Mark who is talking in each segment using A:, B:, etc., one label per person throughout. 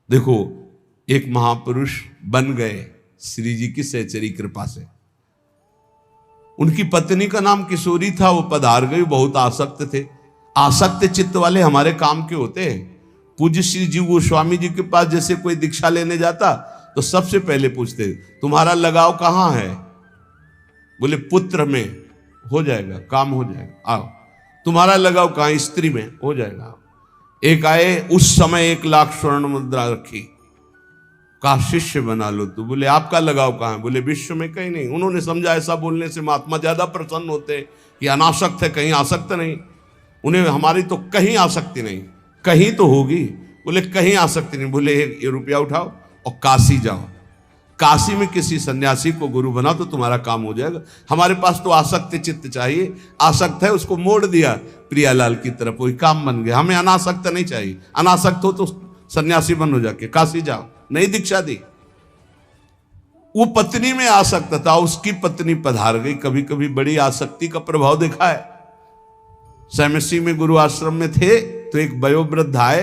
A: देखो, एक महापुरुष बन गए श्री जी की सहचरी कृपा से। उनकी पत्नी का नाम किशोरी था, वो पधार गई, बहुत आसक्त थे। आसक्त चित्त वाले हमारे काम के होते हैं। पूज्य श्री जीव गोस्वामी जी के पास जैसे कोई दीक्षा लेने जाता तो सबसे पहले पूछते, तुम्हारा लगाव कहाँ है? बोले पुत्र में, हो जाएगा, काम हो जाएगा, आओ। तुम्हारा लगाव कहाँ? स्त्री में, हो जाएगा। एक आए, उस समय 1,00,000 स्वर्ण मुद्रा रखी, कहा शिष्य बना लो। तो बोले आपका लगाव कहाँ है? बोले विश्व में कहीं नहीं। उन्होंने समझा ऐसा बोलने से महात्मा ज्यादा प्रसन्न होते कि अनासक्त है, कहीं आसक्त नहीं। उन्हें हमारी तो कहीं आसक्ति नहीं, कहीं तो होगी। बोले कहीं आसक्ति नहीं। बोले ये रुपया उठाओ और काशी जाओ, काशी में किसी सन्यासी को गुरु बना तो तुम्हारा काम हो जाएगा। हमारे पास तो आसक्त चित्त चाहिए, आसक्त है उसको मोड़ दिया प्रियालाल की तरफ, वही काम बन गया। हमें अनासक्त नहीं चाहिए, अनासक्त हो तो सन्यासी बनो, जाके काशी जाओ। नहीं दीक्षा दी। वो पत्नी में आसक्त था, उसकी पत्नी पधार गई। कभी कभी बड़ी आसक्ति का प्रभाव देखा है। सैमसी में गुरु आश्रम में थे तो एक वयोवृद्ध आए,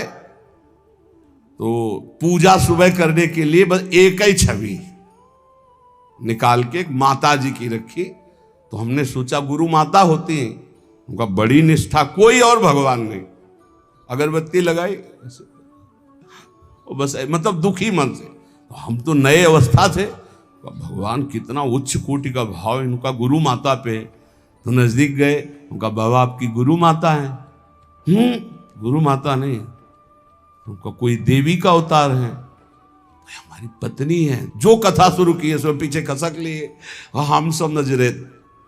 A: तो पूजा सुबह करने के लिए बस एक ही छवि निकाल के एक माता जी की रखी। तो हमने सोचा गुरु माता होती हैं, उनका बड़ी निष्ठा, कोई और भगवान नहीं। अगरबत्ती लगाई बस, मतलब दुखी मन से। तो हम तो नए अवस्था थे, भगवान कितना उच्च कोटि का भाव इनका गुरु माता पे। तो नजदीक गए, उनका बाबा आपकी गुरु माता है? गुरु माता नहीं, उनका कोई देवी का अवतार है, हमारी पत्नी है। जो कथा शुरू की है सो पीछे खसक लिए। हम समझ रहे,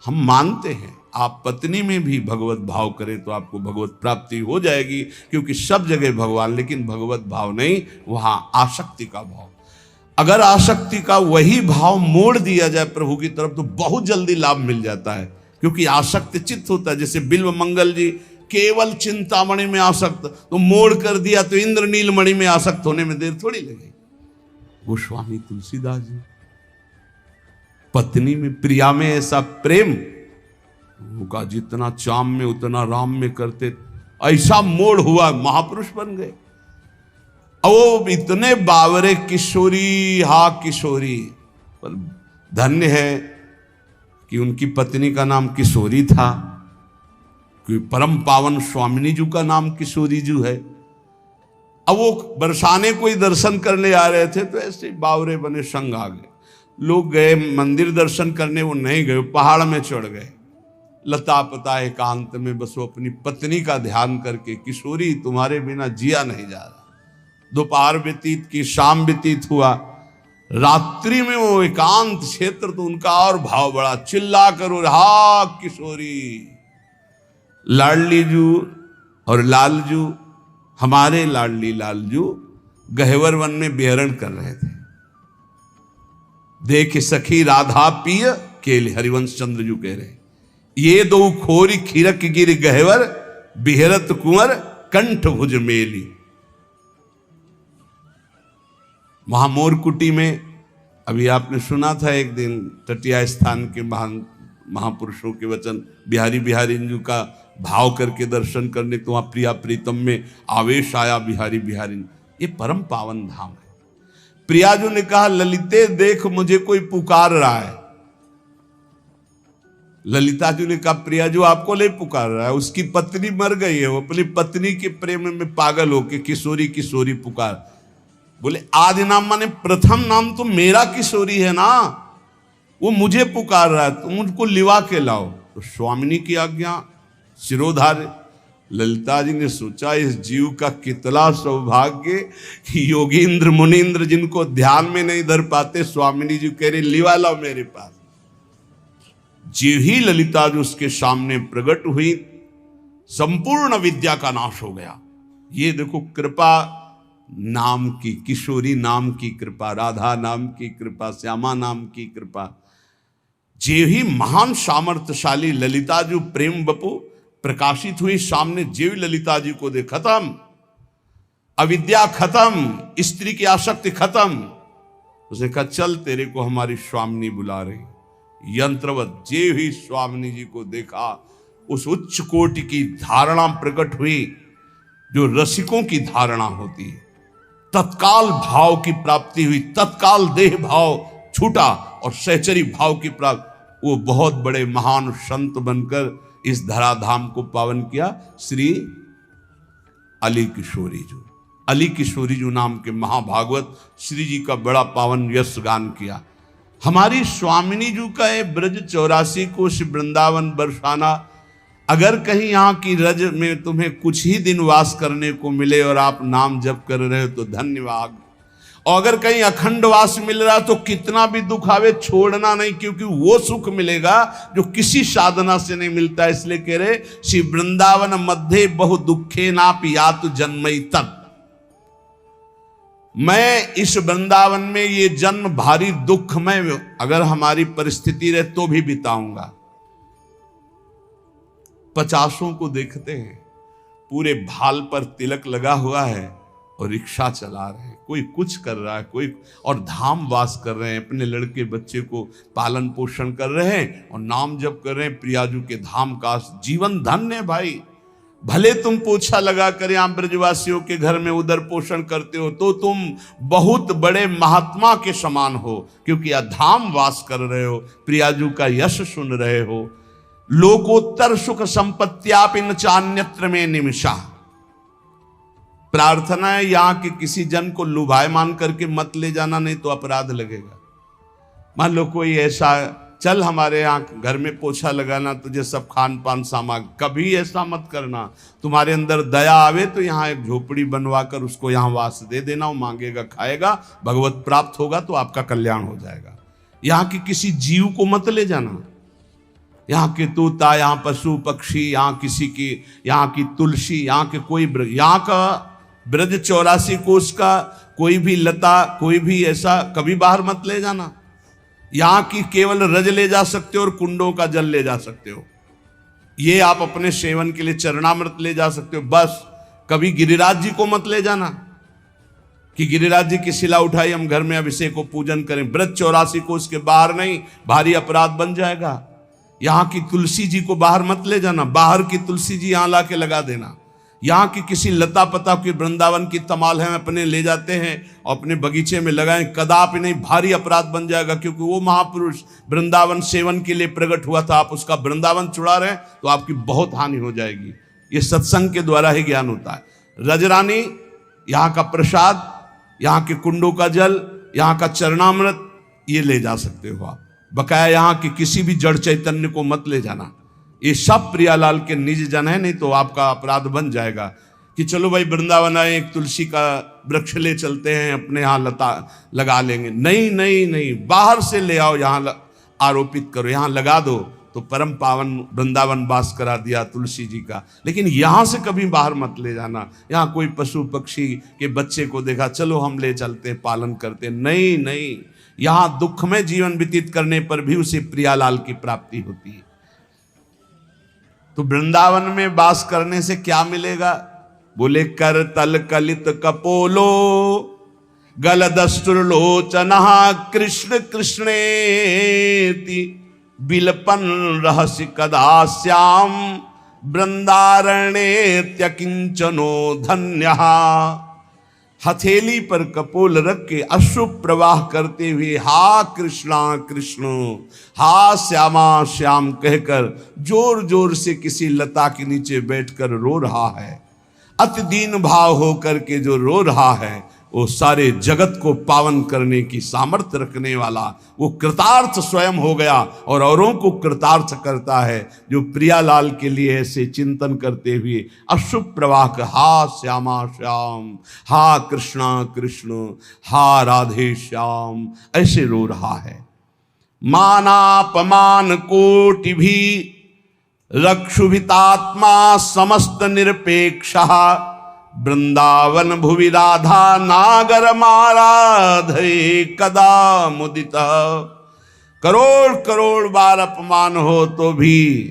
A: हम मानते हैं आप पत्नी में भी भगवत भाव करें तो आपको भगवत प्राप्ति हो जाएगी, क्योंकि सब जगह भगवान, लेकिन भगवत भाव नहीं, वहां आसक्ति का भाव। अगर आसक्ति का वही भाव मोड़ दिया जाए प्रभु की तरफ तो बहुत जल्दी लाभ मिल जाता है, क्योंकि आसक्त चित्त होता है। जैसे बिल्व मंगल जी केवल चिंतामणि में आसक्त, तो मोड़ कर दिया तो इंद्रनील मणि में आसक्त होने में देर थोड़ी लगी। गोस्वामी तुलसीदास जी पत्नी में, प्रिया में ऐसा प्रेम, उनका जितना चाम में उतना राम में करते, ऐसा मोड़ हुआ, महापुरुष बन गए। वो इतने बावरे किशोरी, हा किशोरी, पर धन्य है कि उनकी पत्नी का नाम किशोरी था, क्योंकि परम पावन स्वामिनी जी का नाम किशोरी जी है। अब वो बरसाने कोई दर्शन करने आ रहे थे तो ऐसे बावरे बने संग आ गए। लोग गए मंदिर दर्शन करने, वो नहीं गए, पहाड़ में चढ़ गए। लता पता एकांत में बस वो अपनी पत्नी का ध्यान करके, किशोरी तुम्हारे बिना जिया नहीं जा रहा। दोपहर व्यतीत की, शाम व्यतीत हुआ, रात्रि में वो एकांत क्षेत्र, तो उनका और भाव बड़ा, चिल्ला करो हा किशोरी। लाडली जू और लालजू, हमारे लाडली लालजू गहवर वन में विहरण कर रहे थे। देख सखी राधा पिय केल, हरिवंश चंद्र जू कह रहे, ये दो खोरी खीरक गिर गहवर, बिहरत कुंवर कंठ भुज मेली। महामोर कुटी में अभी आपने सुना था एक दिन, तटिया स्थान के महापुरुषों के वचन, बिहारी बिहारी का भाव करके दर्शन करने, तो वहां प्रिया प्रीतम में आवेश आया बिहारी बिहारी। ये परम पावन धाम है। प्रियाजू ने कहा ललिते देख मुझे कोई पुकार रहा है। ललिता जी ने कहा प्रियाजू आपको नहीं पुकार रहा है, उसकी पत्नी मर गई है, वो अपनी पत्नी के प्रेम में पागल होके किशोरी किशोरी पुकार। बोले आदि नाम माने प्रथम नाम तो मेरा किशोरी है ना, वो मुझे पुकार रहा है, तुम उनको लिवा के लाओ। तो स्वामिनी की आज्ञा शिरोधार्य। ललिता जी ने सोचा इस जीव का कितना सौभाग्य कि योगींद्र मुनींद्र जिनको ध्यान में नहीं धर पाते, स्वामिनी जी कह रही लिवा लाओ मेरे पास। जीव ही ललिता जी उसके सामने प्रकट हुई, संपूर्ण विद्या का नाश हो गया। ये देखो कृपा नाम की, किशोरी नाम की कृपा, राधा नाम की कृपा, श्यामा नाम की कृपा। जे ही महान सामर्थ्यशाली ललिता जी प्रेम बपू प्रकाशित हुई सामने, जीव ललिता जी को दे खत्म, अविद्या खत्म, स्त्री की आसक्ति खत्म। उसने कहा चल तेरे को हमारी स्वामिनी बुला रही। यंत्रवत जे ही स्वामिनी जी को देखा, उस उच्च कोटि की धारणा प्रकट हुई जो रसिकों की धारणा होती है। तत्काल भाव की प्राप्ति हुई, तत्काल देह भाव छूटा और सहचरी भाव की प्राप्ति। वो बहुत बड़े महान संत बनकर इस धराधाम को पावन किया। श्री अली किशोरी जी, अली किशोरी जी नाम के महाभागवत श्री जी का बड़ा पावन यश गान किया। हमारी स्वामिनी जी का है ब्रज 84 कोश वृंदावन बरसाना। अगर कहीं यहाँ की रज में तुम्हें कुछ ही दिन वास करने को मिले और आप नाम जप कर रहे हो तो धन्यवाद। और अगर कहीं अखंड वास मिल रहा तो कितना भी दुख आवे छोड़ना नहीं, क्योंकि वो सुख मिलेगा जो किसी साधना से नहीं मिलता। इसलिए कह रहे श्री वृंदावन मध्य बहु दुखे ना पियात जन्मई तक। मैं इस वृंदावन में ये जन्म भारी दुख में अगर हमारी परिस्थिति रहे तो भी बिताऊंगा। 50 को देखते हैं पूरे भाल पर तिलक लगा हुआ है और रिक्शा चला रहे हैं, कोई कुछ कर रहा है, कोई और धाम वास कर रहे हैं, अपने लड़के बच्चे को पालन पोषण कर रहे हैं और नाम जप कर रहे हैं प्रियाजू के धाम का। जीवन धन्य है भाई। भले तुम पोछा लगा कर यहाँ ब्रजवासियों के घर में उधर पोषण करते हो तो तुम बहुत बड़े महात्मा के समान हो, क्योंकि यह धाम वास कर रहे हो, प्रियाजू का यश सुन रहे हो। लोकोत्तर सुख संपत्त्यापिन चान्यत्र में निमिषा। प्रार्थना है यहां के किसी जन को लुभायमान करके मत ले जाना, नहीं तो अपराध लगेगा। मान लो कोई ऐसा, चल हमारे यहाँ घर में पोछा लगाना, तुझे सब खान पान सामान, कभी ऐसा मत करना। तुम्हारे अंदर दया आवे तो यहाँ एक झोपड़ी बनवा कर उसको यहाँ वास दे देना, वो मांगेगा खाएगा, भगवत प्राप्त होगा तो आपका कल्याण हो जाएगा। यहाँ के किसी जीव को मत ले जाना। यहाँ के तोता, यहाँ पशु पक्षी, यहाँ किसी की, यहाँ की तुलसी, यहाँ के कोई यहाँ का ब्रज 84 कोश का कोई भी लता, कोई भी ऐसा कभी बाहर मत ले जाना। यहाँ की केवल रज ले जा सकते हो और कुंडों का जल ले जा सकते हो, ये आप अपने सेवन के लिए चरणामृत ले जा सकते हो बस। कभी गिरिराज जी को मत ले जाना कि गिरिराज जी की शिला उठाई हम घर में अभिषेक को पूजन करें। ब्रज 84 कोश के बाहर नहीं, भारी अपराध बन जाएगा। यहाँ की तुलसी जी को बाहर मत ले जाना, बाहर की तुलसी जी यहाँ ला के लगा देना। यहाँ की किसी लता पता की वृंदावन की तमाल है अपने ले जाते हैं और अपने बगीचे में लगाएं, कदापि नहीं, भारी अपराध बन जाएगा। क्योंकि वो महापुरुष वृंदावन सेवन के लिए प्रकट हुआ था, आप उसका वृंदावन चुरा रहे हैं तो आपकी बहुत हानि हो जाएगी। ये सत्संग के द्वारा ही ज्ञान होता है। रजरानी, यहाँ का प्रसाद, यहाँ के कुंडों का जल, यहाँ का चरणामृत, ये ले जा सकते हो आप। बकाया यहाँ के किसी भी जड़ चैतन्य को मत ले जाना। ये सब प्रियालाल के निज जन है, नहीं तो आपका अपराध बन जाएगा कि चलो भाई वृंदावन आए, एक तुलसी का वृक्ष ले चलते हैं, अपने यहाँ लता लगा लेंगे। नहीं नहीं नहीं, बाहर से ले आओ, यहाँ आरोपित करो, यहाँ लगा दो तो परम पावन वृंदावन वास करा दिया तुलसी जी का। लेकिन यहाँ से कभी बाहर मत ले जाना। यहाँ कोई पशु पक्षी के बच्चे को देखा, चलो हम ले चलते पालन करते, नहीं नहीं, यहाँ दुख में जीवन व्यतीत करने पर भी उसे प्रियालाल की प्राप्ति होती है। तो वृंदावन में वास करने से क्या मिलेगा? बोले कर तल कलित कपोलो गलदस्तुर्लोचनः कृष्ण कृष्णेति बिलपन रहस्य कदा श्याम वृंदारण्यकिंचनो धन्यः। हथेली पर कपोल रख के अश्रु प्रवाह करते हुए हा कृष्णा कृष्ण, हा श्यामा श्याम कहकर जोर जोर से किसी लता के नीचे बैठकर रो रहा है। अति दीन भाव होकर के जो रो रहा है वो सारे जगत को पावन करने की सामर्थ्य रखने वाला, वो कृतार्थ स्वयं हो गया और औरों को कृतार्थ करता है। जो प्रियालाल के लिए ऐसे चिंतन करते हुए अशुभ प्रवाह हा श्यामा श्याम, हा कृष्णा कृष्ण, हा राधे श्याम ऐसे रो रहा है। मानापमान कोटि भी रक्षुभितात्मा समस्त निरपेक्षः वृंदावन भुवि राधा नागर माराधे कदा मुदित। करोड़ करोड़ बार अपमान हो तो भी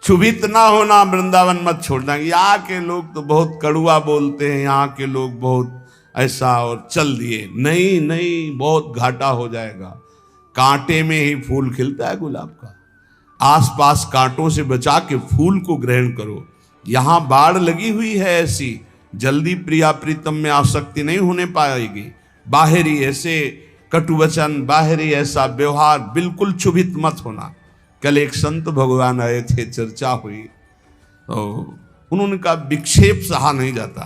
A: क्षुभित ना होना, वृंदावन मत छोड़ना। यहाँ के लोग तो बहुत कड़ुआ बोलते हैं, यहाँ के लोग बहुत ऐसा और चल दिए, नहीं नहीं, बहुत घाटा हो जाएगा। कांटे में ही फूल खिलता है गुलाब का, आसपास कांटों से बचा के फूल को ग्रहण करो। यहाँ बाढ़ लगी हुई है ऐसी, जल्दी प्रिया प्रीतम में आसक्ति नहीं होने पाएगी। बाहरी ऐसे कटुवचन, बाहरी ऐसा व्यवहार, बिल्कुल क्षुभित मत होना। कल एक संत भगवान आए थे, चर्चा हुई तो उन्होंने कहा विक्षेप सहा नहीं जाता।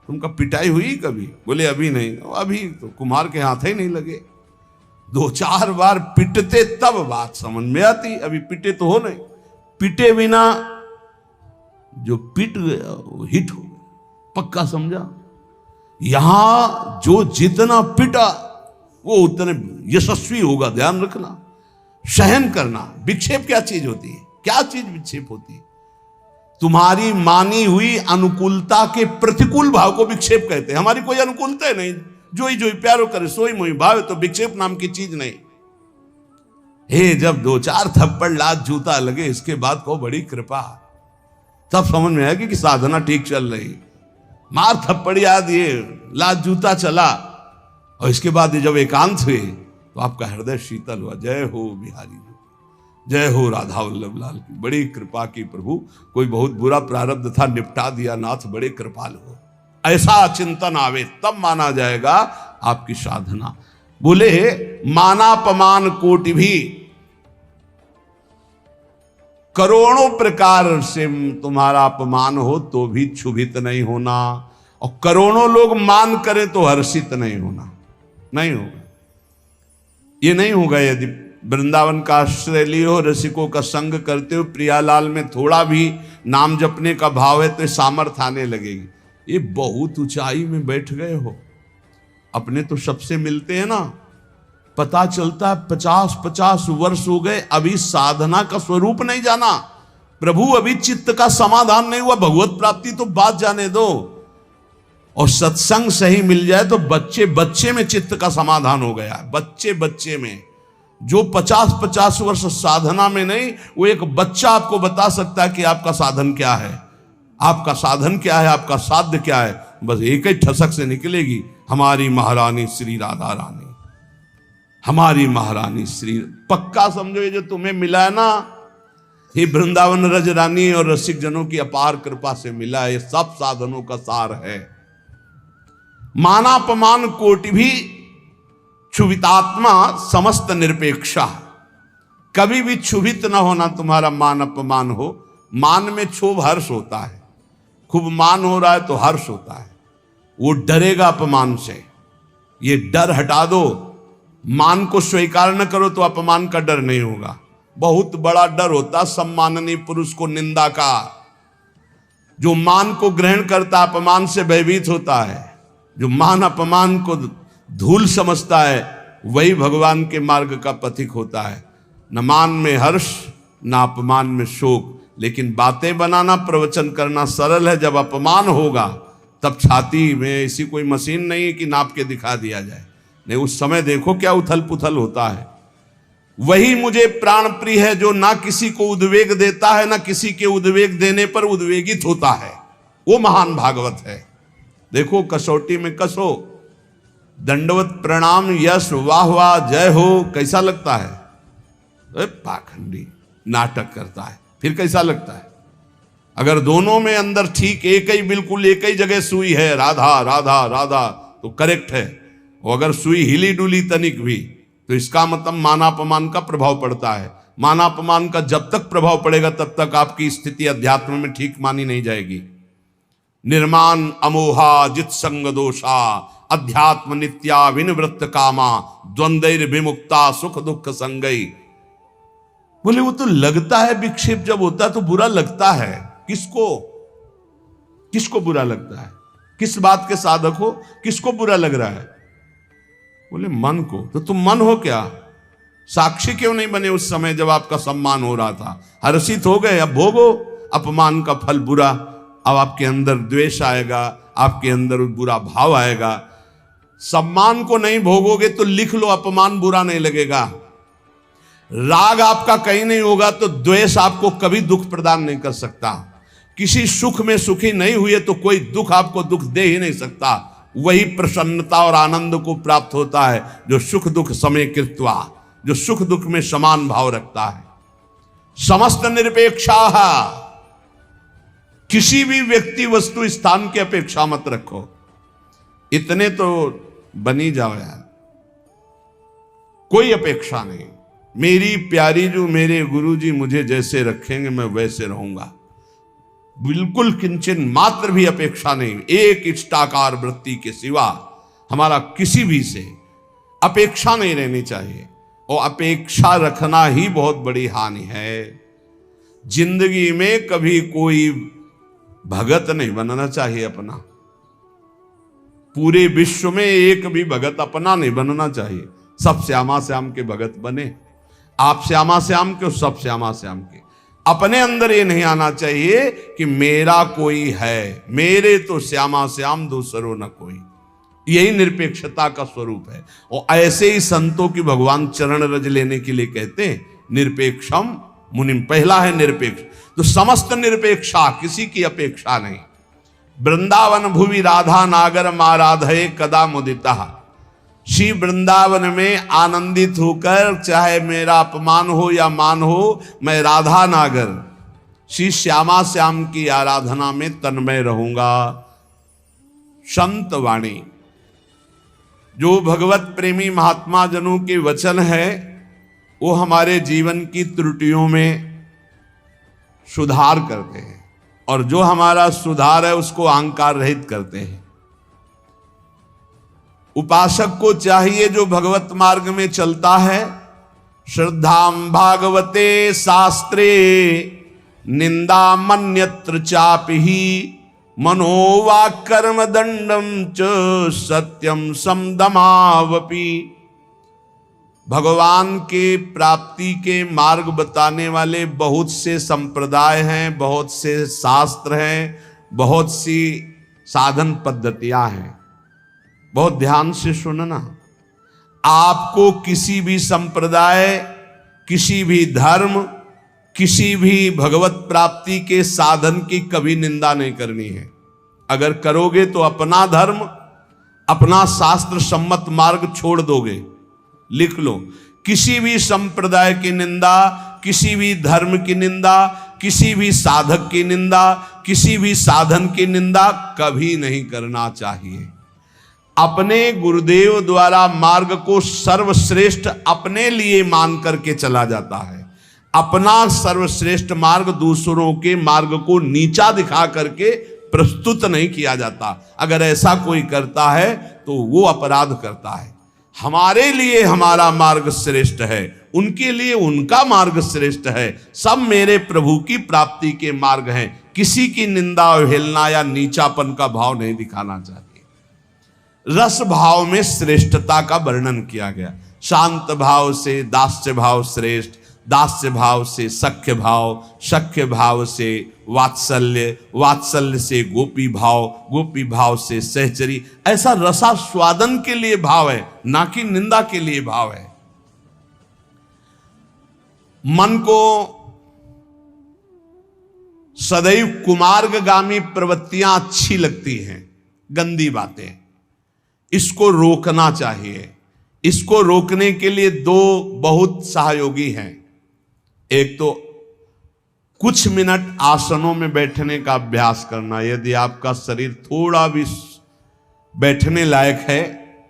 A: तुमका पिटाई हुई कभी? बोले अभी नहीं। अभी तो कुमार के हाथ ही नहीं लगे, 2-4 बार पिटते तब बात समझ में आती। अभी पिटे तो हो नहीं, पिटे बिना जो पिट गया वो हिट हो गया, पक्का समझा। यहां जो जितना पिटा वो उतने यशस्वी होगा, ध्यान रखना। सहन करना। विक्षेप क्या चीज होती है? क्या चीज विक्षेप होती है? तुम्हारी मानी हुई अनुकूलता के प्रतिकूल भाव को विक्षेप कहते हैं। हमारी कोई अनुकूलता नहीं, जो ही प्यारो करे सोई मोई भाव, तो विक्षेप नाम की चीज नहीं। हे जब 2-4 थप्पड़ लात जूता लगे, इसके बाद को बड़ी कृपा, तब समझ में आएगी कि साधना ठीक चल रही। मार थप्पड़ याद, ये लात जूता चला, और इसके बाद जब एकांत हुए तो आपका हृदय शीतल हुआ। जय हो बिहारी जी, जय हो राधा वल्लभ लाल की। बड़ी कृपा की प्रभु, कोई बहुत बुरा प्रारब्ध था, निपटा दिया नाथ, बड़े कृपालु हो। ऐसा चिंतन आवे तब माना जाएगा आपकी साधना। बोले मानापमान कोटि भी, करोड़ों प्रकार से तुम्हारा अपमान हो तो भी क्षुभित नहीं होना, और करोड़ों लोग मान करें तो हर्षित नहीं होना। नहीं होगा, ये नहीं होगा। यदि वृंदावन का आश्रय लिए हो, रसिकों का संग करते हो, प्रियालाल में थोड़ा भी नाम जपने का भाव है तो सामर्थ्य आने लगेगी। ये बहुत ऊंचाई में बैठ गए हो, अपने तो सबसे मिलते हैं ना, पता चलता है 50-50 वर्ष हो गए, अभी साधना का स्वरूप नहीं जाना। प्रभु अभी चित्त का समाधान नहीं हुआ, भगवत प्राप्ति तो बात जाने दो। और सत्संग सही मिल जाए तो बच्चे बच्चे में चित्त का समाधान हो गया। बच्चे बच्चे में, जो 50-50 वर्ष साधना में नहीं, वो एक बच्चा आपको बता सकता है कि आपका साधन क्या है, आपका साधन क्या है, आपका साध्य क्या है। बस एक ही ठसक से निकलेगी, हमारी महारानी श्री राधा रानी, हमारी महारानी श्री। पक्का समझो, ये जो तुम्हें मिला है ना, ये वृंदावन रज रानी और रसिक जनों की अपार कृपा से मिला है। ये सब साधनों का सार है। मानापमान कोटि भी क्षुभितात्मा समस्त निरपेक्षा। कभी भी क्षुभित न होना, तुम्हारा मान अपमान हो। मान में क्षोभ हर्ष होता है, खूब मान हो रहा है तो हर्ष होता है, वो डरेगा अपमान से। ये डर हटा दो, मान को स्वीकार न करो तो अपमान का डर नहीं होगा। बहुत बड़ा डर होता सम्माननीय पुरुष को निंदा का। जो मान को ग्रहण करता अपमान से भयभीत होता है। जो मान अपमान को धूल समझता है वही भगवान के मार्ग का पथिक होता है। न मान में हर्ष, न अपमान में शोक। लेकिन बातें बनाना, प्रवचन करना सरल है, जब अपमान होगा तब छाती में ऐसी कोई मशीन नहीं है कि नाप के दिखा दिया जाए। नहीं, उस समय देखो क्या उथल पुथल होता है। वही मुझे प्राण प्रिय है जो ना किसी को उद्वेग देता है, ना किसी के उद्वेग देने पर उद्वेगित होता है। वो महान भागवत है। देखो कसौटी में कसो, दंडवत प्रणाम यश वाह वाह जय हो, कैसा लगता है? पाखंडी नाटक करता है, फिर कैसा लगता है? अगर दोनों में अंदर ठीक एक ही, बिल्कुल एक ही जगह सुई है, राधा राधा राधा, तो करेक्ट है। और अगर सुई हिली डुली तनिक भी, तो इसका मतलब मानापमान का प्रभाव पड़ता है। मानापमान का जब तक प्रभाव पड़ेगा तब तक आपकी स्थिति अध्यात्म में ठीक मानी नहीं जाएगी। निर्माण अमोहा जित संग दोषा, अध्यात्म नित्या विनिवृत्त कामा, द्वंद्वैर विमुक्ता सुख दुख संगई। बोले वो तो लगता है विक्षेप जब होता है तो बुरा लगता है। किसको? किसको बुरा लगता है? किस बात के साधक हो, किसको बुरा लग रहा है? बोले मन को। तो तुम मन हो क्या? साक्षी क्यों नहीं बने उस समय जब आपका सम्मान हो रहा था? हर्षित हो गए, अब भोगो अपमान का फल बुरा। अब आपके अंदर द्वेष आएगा, आपके अंदर बुरा भाव आएगा। सम्मान को नहीं भोगोगे तो लिख लो, अपमान बुरा नहीं लगेगा। राग आपका कहीं नहीं होगा तो द्वेष आपको कभी दुख प्रदान नहीं कर सकता। किसी सुख में सुखी नहीं हुए तो कोई दुख आपको दुख दे ही नहीं सकता। वही प्रसन्नता और आनंद को प्राप्त होता है जो सुख दुख समय कृत्वा, जो सुख दुख में समान भाव रखता है। समस्त निरपेक्षा, किसी भी व्यक्ति वस्तु स्थान की अपेक्षा मत रखो, इतने तो बनी जाओ यार, कोई अपेक्षा नहीं। मेरी प्यारी जो मेरे गुरुजी मुझे जैसे रखेंगे मैं वैसे रहूंगा, बिल्कुल किंचन मात्र भी अपेक्षा नहीं। एक इष्टाकार वृत्ति के सिवा हमारा किसी भी से अपेक्षा नहीं रहनी चाहिए, और अपेक्षा रखना ही बहुत बड़ी हानि है। जिंदगी में कभी कोई भगत नहीं बनना चाहिए अपना, पूरे विश्व में एक भी भगत अपना नहीं बनना चाहिए। सब श्यामा श्याम के भगत बने, आप श्यामा श्याम के, सब श्यामा श्याम के। अपने अंदर ये नहीं आना चाहिए कि मेरा कोई है, मेरे तो श्यामा श्याम दूसरो न कोई। यही निरपेक्षता का स्वरूप है। और ऐसे ही संतों की भगवान चरण रज लेने के लिए कहते हैं निरपेक्षम मुनिम। पहला है निरपेक्ष, तो समस्त निरपेक्षा, किसी की अपेक्षा नहीं। वृंदावन भुवि राधा नागर माराधये कदा मुदिता। श्री वृंदावन में आनंदित होकर, चाहे मेरा अपमान हो या मान हो, मैं राधा नागर श्री श्यामा श्याम की आराधना में तन्मय रहूंगा। संत वाणी, जो भगवत प्रेमी महात्मा जनों के वचन है, वो हमारे जीवन की त्रुटियों में सुधार करते हैं, और जो हमारा सुधार है उसको अहंकार रहित करते हैं। उपासक को चाहिए जो भगवत मार्ग में चलता है, श्रद्धाम भागवते शास्त्रे निंदा मन्यत्र चापि मनोवाक् कर्म दंडम च सत्यम समदमावपि। भगवान के प्राप्ति के मार्ग बताने वाले बहुत से संप्रदाय हैं, बहुत से शास्त्र हैं, बहुत सी साधन पद्धतियां हैं। बहुत ध्यान से सुनना, आपको किसी भी संप्रदाय, किसी भी धर्म, किसी भी भगवत प्राप्ति के साधन की कभी निंदा नहीं करनी है। अगर करोगे तो अपना धर्म, अपना शास्त्र सम्मत मार्ग छोड़ दोगे। लिख लो, किसी भी संप्रदाय की निंदा, किसी भी धर्म की निंदा, किसी भी साधक की निंदा, किसी भी साधन की निंदा कभी नहीं करना चाहिए। अपने गुरुदेव द्वारा मार्ग को सर्वश्रेष्ठ अपने लिए मान करके चला जाता है। अपना सर्वश्रेष्ठ मार्ग दूसरों के मार्ग को नीचा दिखा करके प्रस्तुत नहीं किया जाता। अगर ऐसा कोई करता है तो वो अपराध करता है। हमारे लिए हमारा मार्ग श्रेष्ठ है, उनके लिए उनका मार्ग श्रेष्ठ है। सब मेरे प्रभु की प्राप्ति के मार्ग हैं। किसी की निंदा, अवहेलना या नीचापन का भाव नहीं दिखाना चाहिए। रस भाव में श्रेष्ठता का वर्णन किया गया। शांत भाव से दास्य भाव श्रेष्ठ, दास्य भाव से सख्य भाव, सख्य भाव से वात्सल्य, वात्सल्य से गोपी भाव, गोपी भाव से सहचरी। ऐसा रसास्वादन के लिए भाव है, ना कि निंदा के लिए भाव है। मन को सदैव कुमार्गगामी प्रवृत्तियां अच्छी लगती हैं, गंदी बातें, इसको रोकना चाहिए। इसको रोकने के लिए दो बहुत सहयोगी हैं। एक तो कुछ मिनट आसनों में बैठने का अभ्यास करना, यदि आपका शरीर थोड़ा भी बैठने लायक है।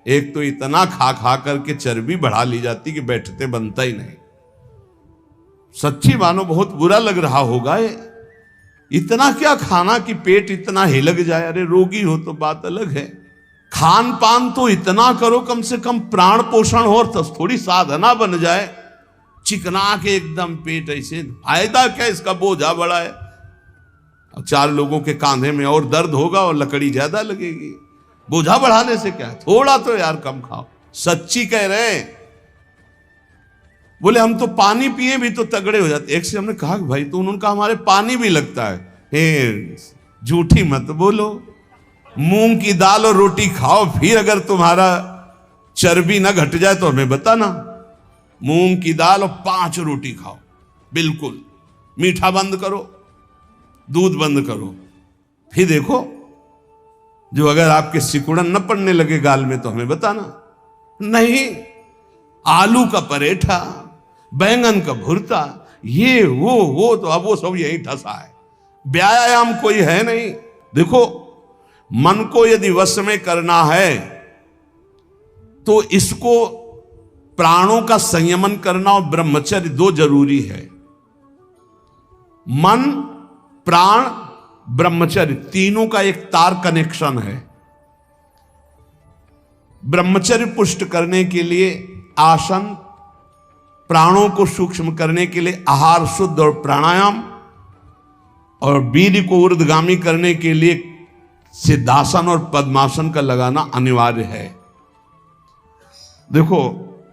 A: एक तो इतना खा खा करके चर्बी बढ़ा ली जाती कि बैठते बनता ही नहीं। सच्ची मानो बहुत बुरा लग रहा होगा ये, इतना क्या खाना कि पेट इतना हिलक जाए। अरे रोगी हो तो बात अलग है, खान पान तो इतना करो कम से कम प्राण पोषण हो, तो थोड़ी साधना बन जाए। चिकना के एकदम पेट ऐसे, फायदा क्या, इसका बोझा बड़ा है। अब 4 लोगों के कांधे में और दर्द होगा और लकड़ी ज्यादा लगेगी। बोझा बढ़ाने से क्या है, थोड़ा तो यार कम खाओ। सच्ची कह रहे हैं। बोले हम तो पानी पिए भी तो तगड़े हो जाते। एक से हमने कहा भाई तो उन्होंने कहा हमारे पानी भी लगता है। हे झूठी मत बोलो, मूंग की दाल और रोटी खाओ, फिर अगर तुम्हारा चर्बी ना घट जाए तो हमें बताना। मूंग की दाल और 5 रोटी खाओ, बिल्कुल मीठा बंद करो, दूध बंद करो, फिर देखो जो अगर आपके सिकुड़न न पड़ने लगे गाल में तो हमें बताना। नहीं, आलू का परेठा, बैंगन का भुर्ता, ये वो तो अब वो सब यही ठसा है। व्यायाम कोई है नहीं। देखो, मन को यदि वश में करना है तो इसको प्राणों का संयमन करना और ब्रह्मचर्य दो जरूरी है। मन, प्राण, ब्रह्मचर्य तीनों का एक तार कनेक्शन है। ब्रह्मचर्य पुष्ट करने के लिए आसन, प्राणों को सूक्ष्म करने के लिए आहार शुद्ध और प्राणायाम, और वीर्य को ऊर्ध्वगामी करने के लिए सिद्धासन और पद्मासन का लगाना अनिवार्य है। देखो,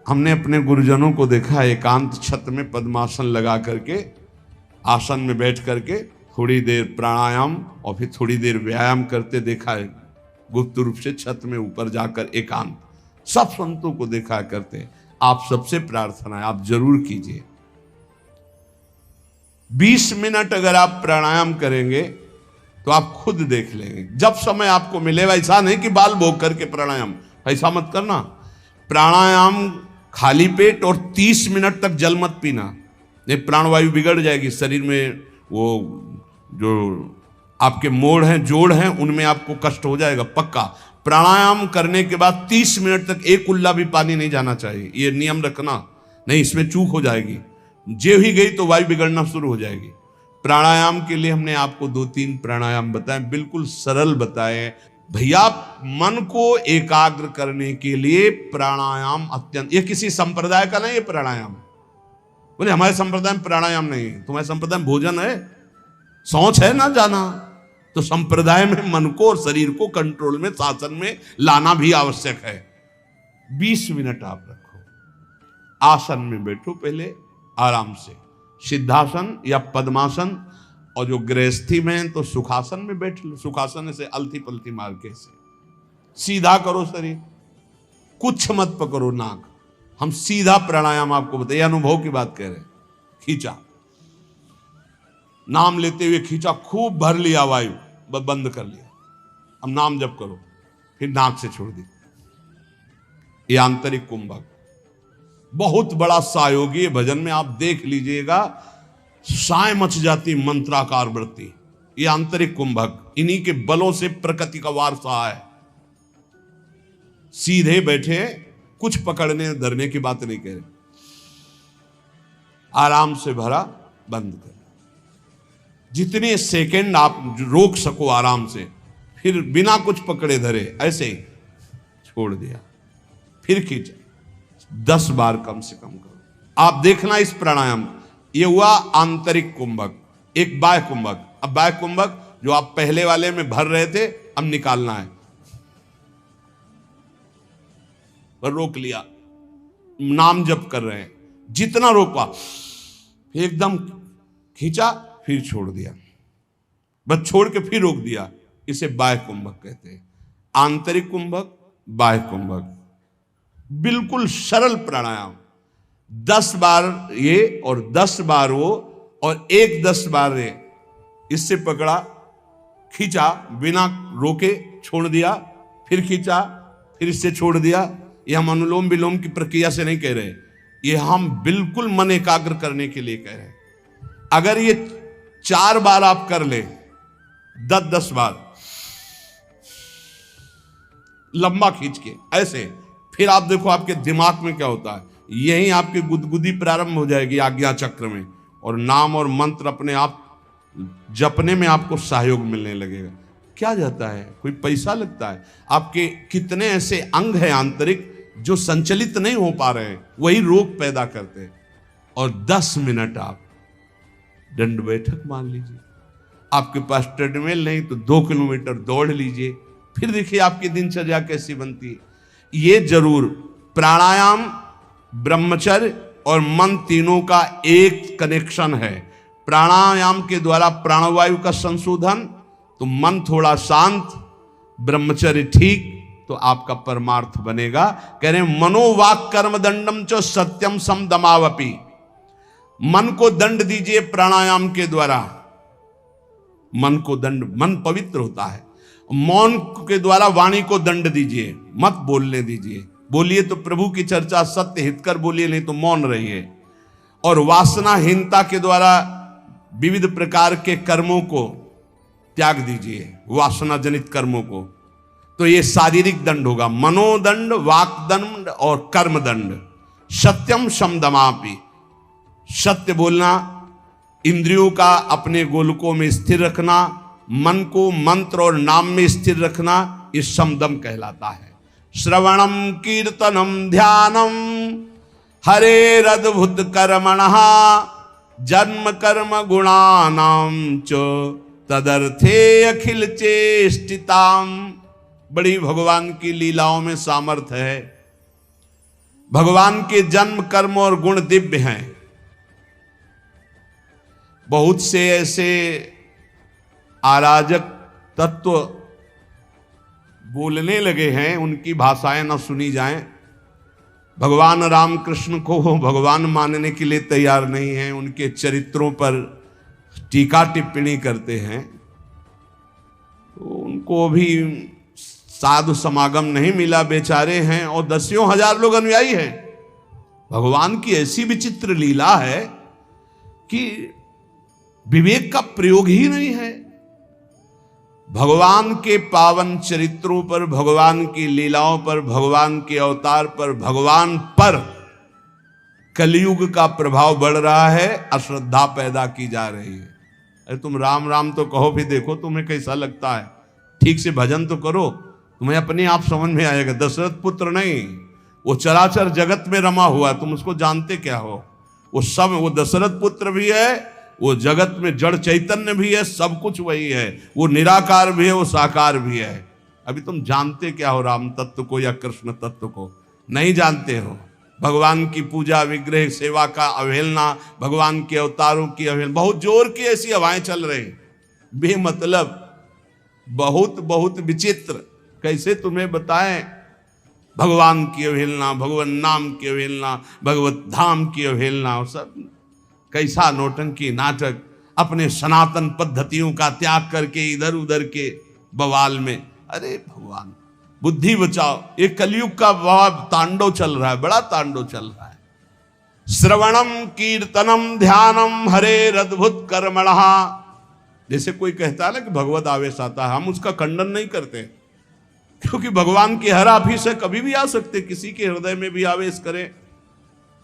A: हमने अपने गुरुजनों को देखा एकांत छत में पद्मासन लगा करके, आसन में बैठ करके थोड़ी देर प्राणायाम और फिर थोड़ी देर व्यायाम करते देखा है, गुप्त रूप से छत में ऊपर जाकर एकांत। सब संतों को देखा करते। आप सबसे प्रार्थना है, आप जरूर कीजिए। 20 मिनट अगर आप प्राणायाम करेंगे तो आप खुद देख लेंगे। जब समय आपको मिलेगा, ऐसा नहीं कि बाल भोग करके प्राणायाम, ऐसा मत करना। प्राणायाम खाली पेट और 30 मिनट तक जल मत पीना, नहीं प्राणवायु बिगड़ जाएगी शरीर में। वो जो आपके मोड़ हैं, जोड़ हैं, उनमें आपको कष्ट हो जाएगा पक्का। प्राणायाम करने के बाद 30 मिनट तक एक कुल्ला भी पानी नहीं जाना चाहिए, ये नियम रखना, नहीं इसमें चूक हो जाएगी। जे ही गई तो वायु बिगड़ना शुरू हो जाएगी। प्राणायाम के लिए हमने आपको 2-3 प्राणायाम बताए, बिल्कुल सरल बताए। भैया, मन को एकाग्र करने के लिए प्राणायाम अत्यंत, ये किसी संप्रदाय का नहीं है प्राणायाम। बोले हमारे संप्रदाय में प्राणायाम नहीं है, तुम्हारे संप्रदाय में भोजन है, सोच है ना जाना। तो संप्रदाय में मन को और शरीर को कंट्रोल में, शासन में लाना भी आवश्यक है। 20 मिनट आप रखो, आसन में बैठो, पहले आराम से सिद्धासन या पद्मासन, और जो गृहस्थी में है तो सुखासन में बैठ लो। सुखासन से अलती पलती मार के से सीधा करो शरीर, कुछ मत पकड़ो नाक। हम सीधा प्राणायाम आपको बताइए, अनुभव की बात कह रहे हैं। खींचा, नाम लेते हुए खींचा, खूब भर लिया वायु, बंद कर लिया। अब नाम जप करो, फिर नाक से छोड़ दी। ये आंतरिक कुंभक बहुत बड़ा सहयोगी है। भजन में आप देख लीजिएगा, साय मच जाती मंत्राकार वृत्ति। ये आंतरिक कुंभक, इन्हीं के बलों से प्रकृति का वारसा है। सीधे बैठे, कुछ पकड़ने धरने की बात नहीं कह रहे। आराम से भरा, बंद कर। जितने सेकंड आप रोक सको आराम से, फिर बिना कुछ पकड़े धरे ऐसे ही छोड़ दिया, फिर खींचा। 10 बार कम से कम करो। आप देखना इस प्राणायाम, ये हुआ आंतरिक कुंभक। एक बाह्य कुंभक। अब बाह्य कुंभक जो आप पहले वाले में भर रहे थे, अब निकालना है। पर रोक लिया, नाम जप कर रहे हैं, जितना रोका, एकदम खींचा, फिर छोड़ दिया, बस छोड़ के फिर रोक दिया। इसे बाह्य कुंभक कहते हैं। आंतरिक कुंभक, बाह्य कुंभक, बिल्कुल सरल प्राणायाम। 10 बार ये और 10 बार वो, और एक 10 बार ये। इससे पकड़ा, खींचा, बिना रोके छोड़ दिया, फिर खींचा, फिर इससे छोड़ दिया। ये हम अनुलोम विलोम की प्रक्रिया से नहीं कह रहे, ये हम बिल्कुल मन एकाग्र करने के लिए कह रहे हैं। अगर ये 4 बार आप कर ले, 10-10 बार लंबा खींच के ऐसे, फिर आप देखो आपके दिमाग में क्या होता है। यही आपकी गुदगुदी प्रारंभ हो जाएगी आज्ञा चक्र में, और नाम और मंत्र अपने आप जपने में आपको सहयोग मिलने लगेगा। क्या जाता है, कोई पैसा लगता है? आपके कितने ऐसे अंग हैं आंतरिक जो संचलित नहीं हो पा रहे हैं, वही रोग पैदा करते हैं। और 10 मिनट आप दंड बैठक मान लीजिए। आपके पास ट्रेडमिल नहीं तो 2 किलोमीटर दौड़ लीजिए, फिर देखिए आपकी दिनचर्या कैसी बनती है। ये जरूर, प्राणायाम, ब्रह्मचर्य और मन तीनों का एक कनेक्शन है। प्राणायाम के द्वारा प्राणवायु का संशोधन, तो मन थोड़ा शांत, ब्रह्मचर्य ठीक, तो आपका परमार्थ बनेगा। कह रहे मनोवाक कर्म दंडम च सत्यम सम दमावपी। मन को दंड दीजिए प्राणायाम के द्वारा। मन को दंड, मन पवित्र होता है। मौन के द्वारा वाणी को दंड दीजिए, मत बोलने दीजिए। बोलिए तो प्रभु की चर्चा सत्य हितकर बोलिए, नहीं तो मौन रहिए। और वासनाहीनता के द्वारा विविध प्रकार के कर्मों को त्याग दीजिए वासना जनित कर्मों को। तो ये शारीरिक दंड होगा, मनोदंड, वाकदंड और कर्मदंड। सत्यम शमदमापि, सत्य बोलना, इंद्रियों का अपने गोलकों में स्थिर रखना, मन को मंत्र और नाम में स्थिर रखना, ये समदम कहलाता है। श्रवणम कीर्तनम ध्यानम हरेरद्भुत कर्मणः जन्म कर्म गुणानाम च तदर्थे अखिल चेष्टिताम। बड़ी भगवान की लीलाओं में सामर्थ्य है। भगवान के जन्म कर्म और गुण दिव्य हैं। बहुत से ऐसे अराजक तत्व बोलने लगे हैं, उनकी भाषाएं न सुनी जाएं। भगवान रामकृष्ण को भगवान मानने के लिए तैयार नहीं हैं, उनके चरित्रों पर टीका टिप्पणी करते हैं। तो उनको भी साधु समागम नहीं मिला, बेचारे हैं, और दसियों हजार लोग अनुयायी हैं। भगवान की ऐसी विचित्र लीला है कि विवेक का प्रयोग ही नहीं है। भगवान के पावन चरित्रों पर, भगवान की लीलाओं पर, भगवान के अवतार पर, भगवान पर कलयुग का प्रभाव बढ़ रहा है, अश्रद्धा पैदा की जा रही है। अरे तुम राम राम तो कहो, फिर देखो तुम्हें कैसा लगता है। ठीक से भजन तो करो, तुम्हें अपने आप समझ में आएगा। दशरथ पुत्र नहीं, वो चराचर जगत में रमा हुआ, तुम उसको जानते क्या हो? वो दशरथ पुत्र भी है, वो जगत में जड़ चैतन्य भी है, सब कुछ वही है। वो निराकार भी है, वो साकार भी है। अभी तुम जानते क्या हो राम तत्व को या कृष्ण तत्व को? नहीं जानते हो। भगवान की पूजा, विग्रह सेवा का अवहेलना, भगवान के अवतारों की अवहेलना, बहुत जोर की ऐसी हवाएं चल रही, बेमतलब, बहुत बहुत विचित्र। कैसे तुम्हें बताएं? भगवान की अवहेलना, भगवान नाम की अवहेलना, भगवत धाम की अवहेलना, और सब कैसा नौटंकी नाटक। अपने सनातन पद्धतियों का त्याग करके इधर उधर के बवाल में। अरे भगवान बुद्धि बचाओ, ये कलयुग का बड़ा तांडव चल रहा है, बड़ा तांडव चल रहा है। श्रवणम कीर्तनम ध्यानम हरेरद्भुत कर्मणः। जैसे कोई कहता है ना कि भगवत आवेश आता है, हम उसका खंडन नहीं करते, क्योंकि भगवान के हर आफिस है, कभी भी आ सकते, किसी के हृदय में भी आवेश करें।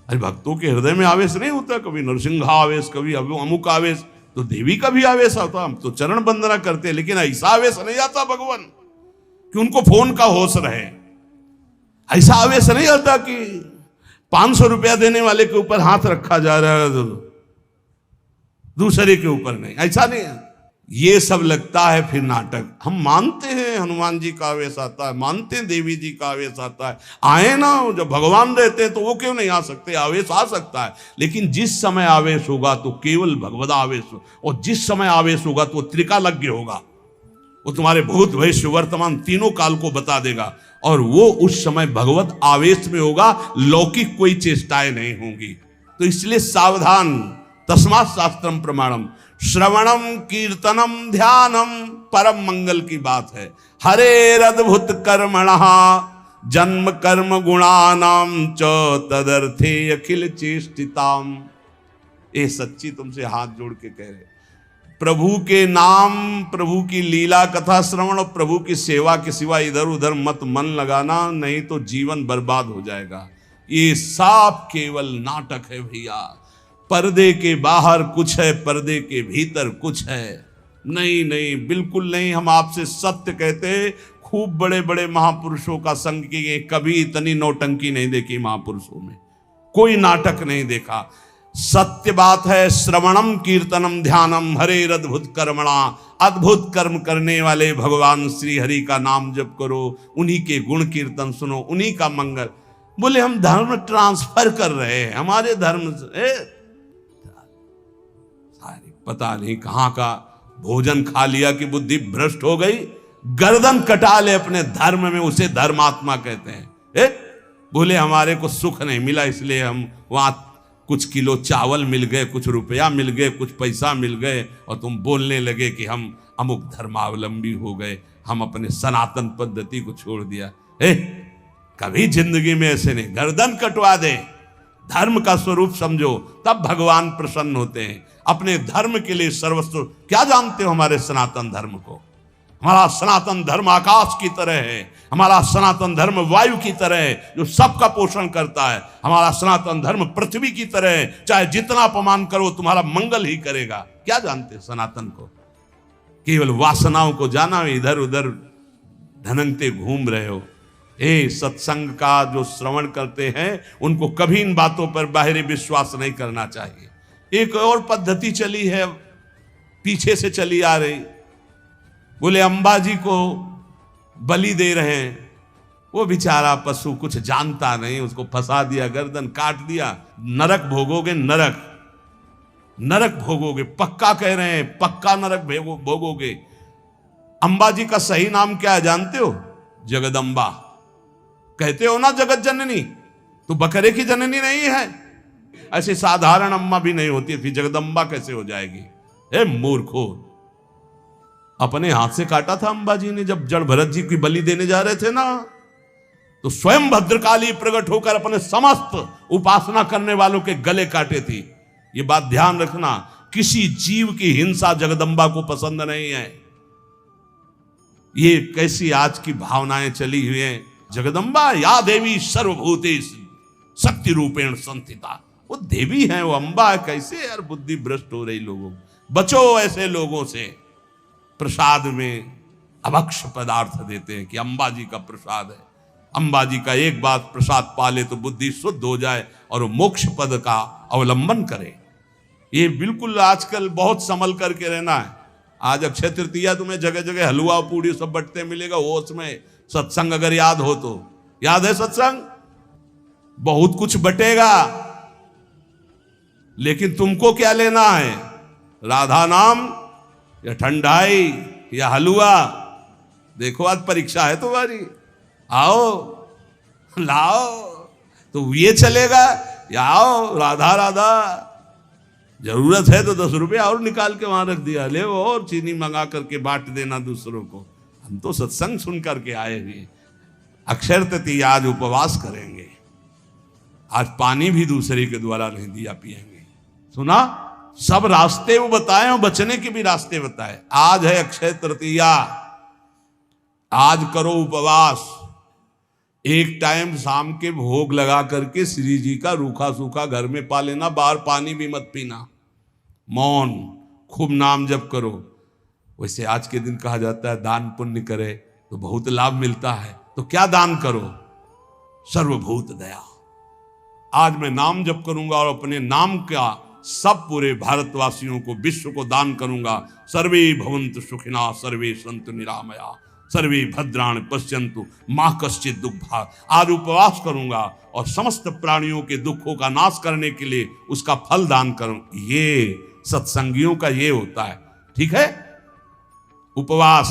A: अरे भक्तों के हृदय में आवेश नहीं होता, कभी नरसिंह आवेश, कभी अमुक आवेश, तो देवी का भी आवेश आता। हम तो चरण वंदना करते हैं, लेकिन ऐसा आवेश नहीं आता भगवान कि उनको फोन का होश रहे। ऐसा आवेश नहीं आता कि 500 रुपया देने वाले के ऊपर हाथ रखा जा रहा है, दूसरे के ऊपर नहीं, ऐसा नहीं है। ये सब लगता है फिर नाटक। हम मानते हैं हनुमान जी का आवेश आता है, मानते हैं देवी जी का आवेश आता है, आए ना, जब भगवान रहते हैं तो वो क्यों नहीं आ सकते? आवेश आ सकता है, लेकिन जिस समय आवेश होगा तो केवल भगवद आवेश हो, और जिस समय आवेश होगा तो त्रिकालज्ञ होगा। वो तुम्हारे भूत भविष्य वर्तमान तीनों काल को बता देगा, और वो उस समय भगवत आवेश में होगा, लौकिक कोई चेष्टाएं नहीं होंगी। तो इसलिए सावधान, तस्मात् शास्त्रम प्रमाणम। श्रवणम कीर्तनम ध्यानम परम मंगल की बात है। हरेरद्भुत कर्मणः जन्म कर्म गुणानाम च तदर्थे अखिल चेष्टिताम। ये सच्ची तुमसे हाथ जोड़ के कह रहे, प्रभु के नाम, प्रभु की लीला कथा श्रवण और प्रभु की सेवा के सिवा इधर उधर मत मन लगाना, नहीं तो जीवन बर्बाद हो जाएगा। ये सब केवल नाटक है भैया। पर्दे के बाहर कुछ है, पर्दे के भीतर कुछ है। नहीं नहीं, बिल्कुल नहीं। हम आपसे सत्य कहते हैं, खूब बड़े बड़े महापुरुषों का संग किए, कभी इतनी नौटंकी नहीं देखी महापुरुषों में, कोई नाटक नहीं देखा। सत्य बात है। श्रवणम कीर्तनम ध्यानम हरेरद्भुत कर्मणा। अद्भुत कर्म करने वाले भगवान श्री हरि का नाम जप करो, उन्हीं के गुण कीर्तन सुनो, उन्हीं का मंगल। बोले हम धर्म ट्रांसफर कर रहे हैं, हमारे धर्म से पता नहीं कहां का भोजन खा लिया कि बुद्धि भ्रष्ट हो गई, गर्दन कटा ले अपने धर्म में, उसे धर्मात्मा कहते हैं। बोले हमारे को सुख नहीं मिला, इसलिए हम वहां कुछ किलो चावल मिल गए, कुछ रुपया मिल गए, कुछ पैसा मिल गए, और तुम बोलने लगे कि हम अमुक धर्मावलंबी हो गए, हम अपने सनातन पद्धति को छोड़ दिया। कभी जिंदगी में ऐसे नहीं, गर्दन कटवा दे, धर्म का स्वरूप समझो, तब भगवान प्रसन्न होते हैं। अपने धर्म के लिए सर्वस्व, क्या जानते हो हमारे सनातन धर्म को? हमारा सनातन धर्म आकाश की तरह है, हमारा सनातन धर्म वायु की तरह है जो सबका पोषण करता है, हमारा सनातन धर्म पृथ्वी की तरह है, चाहे जितना अपमान करो तुम्हारा मंगल ही करेगा। क्या जानते हो सनातन को? केवल वासनाओं को जाना, इधर उधर धनंगते घूम रहे हो। सत्संग का जो श्रवण करते हैं उनको कभी इन बातों पर बाहरी विश्वास नहीं करना चाहिए। एक और पद्धति चली है, पीछे से चली आ रही, बोले अंबाजी को बलि दे रहे हैं। वो बेचारा पशु कुछ जानता नहीं, उसको फंसा दिया, गर्दन काट दिया, नरक भोगोगे, नरक नरक भोगोगे, पक्का कह रहे हैं, पक्का नरक भोगोगे। अंबाजी का सही नाम क्या है जानते हो? जगदम्बा। कहते हो ना जगत जननी, तो बकरे की जननी नहीं है। ऐसे साधारण अम्मा भी नहीं होती, फिर जगदम्बा कैसे हो जाएगी? ए मूर्खो, अपने हाथ से काटा था अंबाजी ने जब जड़ भरत जी की बलि देने जा रहे थे ना, तो स्वयं भद्रकाली प्रकट होकर अपने समस्त उपासना करने वालों के गले काटे थी। ये बात ध्यान रखना, किसी जीव की हिंसा जगदम्बा को पसंद नहीं है। ये कैसी आज की भावनाएं चली हुई हैं। जगदम्बा या देवी सर्वभूतेषु शक्ति रूपेण संस्थिता, वो देवी है, वो अंबा है। कैसे यार बुद्धि भ्रष्ट हो रही लोगों, बचो ऐसे लोगों से। प्रसाद में अभक्ष पदार्थ देते हैं कि अंबाजी का प्रसाद है, अंबाजी का एक बात प्रसाद पाले तो बुद्धि शुद्ध हो जाए और वो मोक्ष पद का अवलंबन करे। ये बिल्कुल आजकल बहुत संभल करके रहना है। आज अक्षय तृतीया तुम्हें जगह जगह हलवा पूड़ी सब बटते मिलेगा, होश में सत्संग अगर याद हो तो। याद है सत्संग? बहुत कुछ बटेगा, लेकिन तुमको क्या लेना है? राधा नाम या ठंडाई या हलवा? देखो आज परीक्षा है तुम्हारी, आओ लाओ, तो ये चलेगा या आओ राधा राधा। जरूरत है तो 10 रुपये और निकाल के वहां रख दिया, ले वो और चीनी मंगा करके बांट देना दूसरों को। हम तो सत्संग सुन करके आए हुए। अक्षय तृतीया आज उपवास करेंगे, आज पानी भी दूसरे के द्वारा नहीं दिया पिएंगे। सुना? सब रास्ते वो बताए और बचने के भी रास्ते बताए। आज है अक्षय तृतीया, आज करो उपवास। एक टाइम शाम के भोग लगा करके श्री जी का रूखा सूखा घर में पा लेना, बाहर पानी भी मत पीना, मौन, खूब नाम जप करो। वैसे आज के दिन कहा जाता है दान पुण्य करे तो बहुत लाभ मिलता है, तो क्या दान करो? सर्वभूत दया। आज मैं नाम जप करूंगा और अपने नाम का सब पूरे भारतवासियों को, विश्व को दान करूंगा। सर्वे भवन्तु सुखिनः, सर्वे सन्तु निरामया, सर्वे भद्राणि पश्यन्तु मा कश्चित् दुःखभाग्। आज उपवास करूंगा और समस्त प्राणियों के दुखों का नाश करने के लिए उसका फल दान करूं। ये सत्संगियों का ये होता है, ठीक है? उपवास,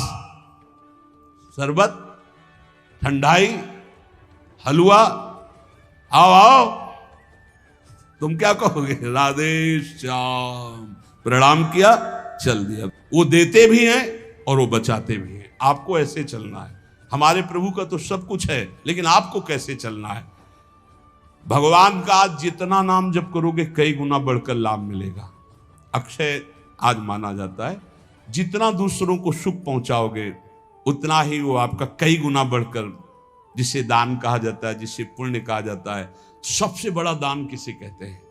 A: शरबत, ठंडाई, हलवा, आओ आओ। तुम क्या कहोगे? राधे श्याम, प्रणाम किया, चल दिया। वो देते भी हैं और वो बचाते भी हैं। आपको ऐसे चलना है। हमारे प्रभु का तो सब कुछ है, लेकिन आपको कैसे चलना है? भगवान का आज जितना नाम जप करोगे कई गुना बढ़कर लाभ मिलेगा। अक्षय आज माना जाता है, जितना दूसरों को सुख पहुंचाओगे उतना ही वो आपका कई गुना बढ़कर, जिसे दान कहा जाता है, जिसे पुण्य कहा जाता है। सबसे बड़ा दान किसे कहते हैं?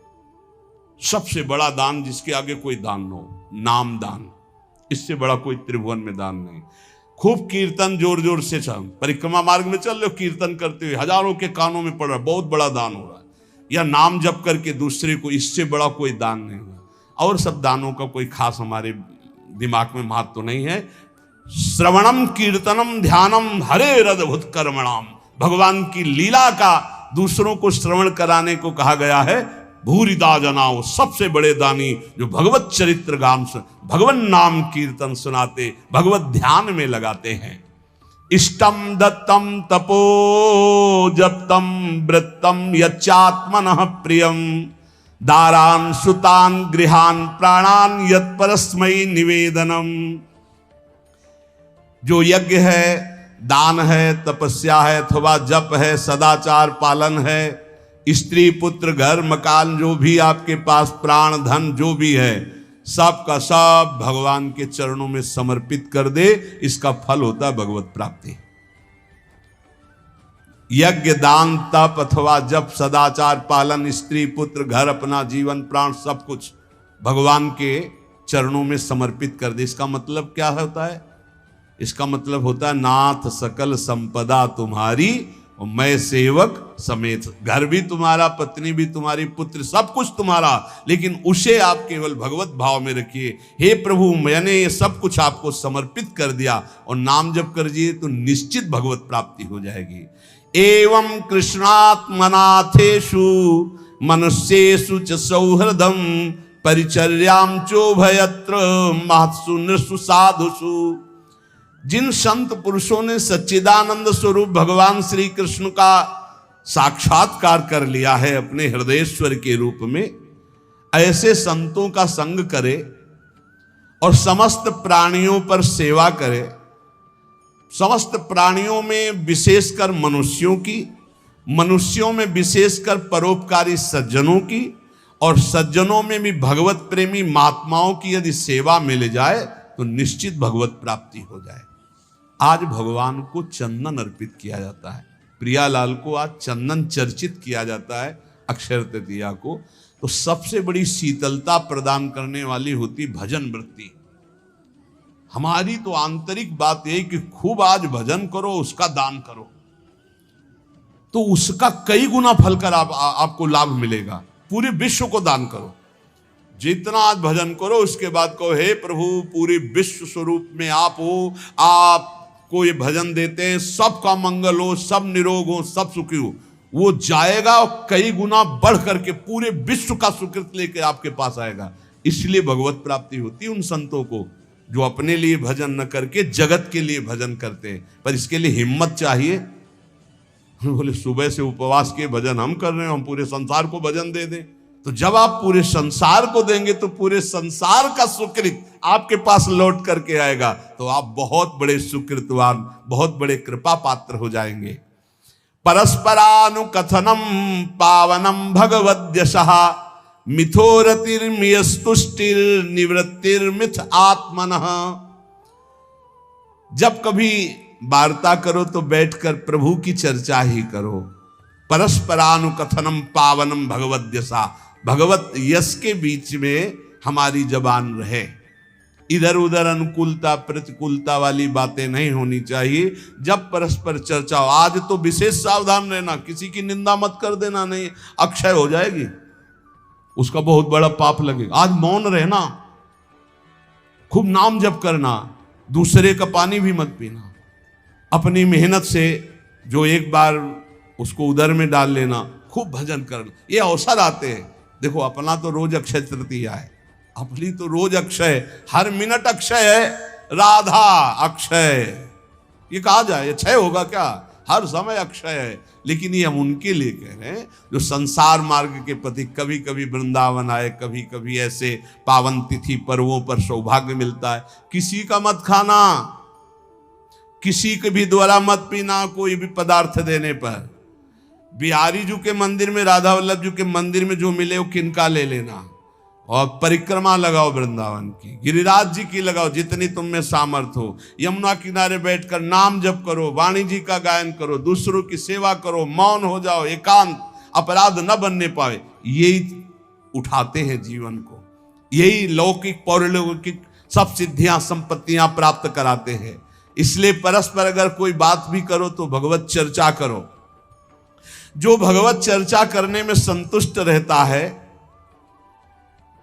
A: सबसे बड़ा दान जिसके आगे कोई दान न हो, नाम दान। इससे बड़ा कोई त्रिभुवन में दान नहीं। खूब कीर्तन जोर जोर से चल, परिक्रमा मार्ग में चल रहे हो, कीर्तन करते हुए हजारों के कानों में पड़ रहा है, बहुत बड़ा दान हो रहा है। या नाम जप करके दूसरे को, इससे बड़ा कोई दान नहीं हुआ। और सब दानों का कोई खास हमारे दिमाग में महत्व तो नहीं है। श्रवणम कीर्तनम ध्यानम हरे अद्भुत कर्मणाम। भगवान की लीला का दूसरों को श्रवण कराने को कहा गया है। भूरिदा जनाओ, सबसे बड़े दानी जो भगवत चरित्र गान से, भगवन नाम कीर्तन सुनाते, भगवत ध्यान में लगाते हैं। इष्टम दत्तम तपो जप्तम वृत्तम यच्चात्मनः प्रियम, दारान सुतान गृहान प्राणान यत्परस्मै निवेदनम। जो यज्ञ है, दान है, तपस्या है, अथवा जप है, सदाचार पालन है, स्त्री पुत्र घर मकान जो भी आपके पास प्राण धन जो भी है सब का सब भगवान के चरणों में समर्पित कर दे, इसका फल होता है भगवत प्राप्ति। यज्ञ दान तप अथवा जप सदाचार पालन स्त्री पुत्र घर अपना जीवन प्राण सब कुछ भगवान के चरणों में समर्पित कर दे, इसका मतलब क्या होता है? इसका मतलब होता है नाथ सकल संपदा तुम्हारी और मैं सेवक समेत। घर भी तुम्हारा, पत्नी भी तुम्हारी, पुत्र सब कुछ तुम्हारा, लेकिन उसे आप केवल भगवत भाव में रखिए। हे प्रभु मैंने ये सब कुछ आपको समर्पित कर दिया और नाम जप कर दिए तो निश्चित भगवत प्राप्ति हो जाएगी। एवं कृष्णात्मनाथेषु मनुष्येषु च सौहृदम परिचर्याम चोभयत्र महत्सु नृषु साधुषु। जिन संत पुरुषों ने सच्चिदानंद स्वरूप भगवान श्री कृष्ण का साक्षात्कार कर लिया है अपने हृदयेश्वर के रूप में, ऐसे संतों का संग करे और समस्त प्राणियों पर सेवा करे। समस्त प्राणियों में विशेषकर मनुष्यों की, मनुष्यों में विशेषकर परोपकारी सज्जनों की और सज्जनों में भी भगवत प्रेमी महात्माओं की यदि सेवा मिल जाए तो निश्चित भगवत प्राप्ति हो जाए। आज भगवान को चंदन अर्पित किया जाता है, प्रियालाल को आज चंदन चर्चित किया जाता है अक्षय तृतीया को। तो सबसे बड़ी शीतलता प्रदान करने वाली होती भजन वृत्ति। हमारी तो आंतरिक बात यही कि खूब आज भजन करो, उसका दान करो, तो उसका कई गुना फल कर आपको लाभ मिलेगा। पूरे विश्व को दान करो, जितना आज भजन करो उसके बाद कहो हे प्रभु पूरे विश्व स्वरूप में आप हो, आपको ये भजन देते हैं, सबका मंगल हो, सब निरोग हो, सब सुखी हो। वो जाएगा और कई गुना बढ़ करके पूरे विश्व का सुकृत लेके आपके पास आएगा। इसलिए भगवत प्राप्ति होती है उन संतों को जो अपने लिए भजन न करके जगत के लिए भजन करते हैं। पर इसके लिए हिम्मत चाहिए। बोले सुबह से उपवास के भजन हम कर रहे हैं, हम पूरे संसार को भजन दे दें। तो जब आप पूरे संसार को देंगे तो पूरे संसार का सुकृत आपके पास लौट करके आएगा, तो आप बहुत बड़े सुकृतवान, बहुत बड़े कृपा पात्र हो जाएंगे। परस्परानुकथनम पावनम भगवद्यशः मिथोरतिर्मियस्तुष्टिर निवृत्तिर्मिथ आत्मनः। जब कभी वार्ता करो तो बैठकर प्रभु की चर्चा ही करो। परस्परानुकथनम पावनम भगवद्यशा, भगवत यश के बीच में हमारी जबान रहे। इधर उधर अनुकूलता प्रतिकूलता वाली बातें नहीं होनी चाहिए। जब परस्पर चर्चा हो, आज तो विशेष सावधान रहना, किसी की निंदा मत कर देना, नहीं अक्षय हो जाएगी, उसका बहुत बड़ा पाप लगेगा। आज मौन रहना, खूब नाम जप करना, दूसरे का पानी भी मत पीना, अपनी मेहनत से जो एक बार उसको उदर में डाल लेना, खूब भजन करना, ये अवसर आते हैं। देखो अपना तो रोज अक्षय तृतीया है, अपनी तो रोज अक्षय, हर मिनट अक्षय है, राधा अक्षय, ये कहा जाए ये क्षय होगा क्या? हर समय अक्षय है। लेकिन ये हम उनके लिए कह रहे हैं जो संसार मार्ग के प्रति कभी कभी वृंदावन आए, कभी कभी ऐसे पावन तिथि पर्वों पर सौभाग्य मिलता है। किसी का मत खाना, किसी के भी द्वारा मत पीना, कोई भी पदार्थ देने पर। बिहारी जी के मंदिर में, राधा वल्लभ जी के मंदिर में जो मिले वो किनका ले लेना, और परिक्रमा लगाओ वृंदावन की, गिरिराज जी की लगाओ, जितनी तुम में सामर्थ हो। यमुना किनारे बैठकर नाम जप करो, वाणी जी का गायन करो, दूसरों की सेवा करो, मौन हो जाओ, एकांत, अपराध न बनने पाए। यही उठाते हैं जीवन को, यही लौकिक पौरलौकिक सब सिद्धियां संपत्तियां प्राप्त कराते हैं। इसलिए परस्पर अगर कोई बात भी करो तो भगवत चर्चा करो। जो भगवत चर्चा करने में संतुष्ट रहता है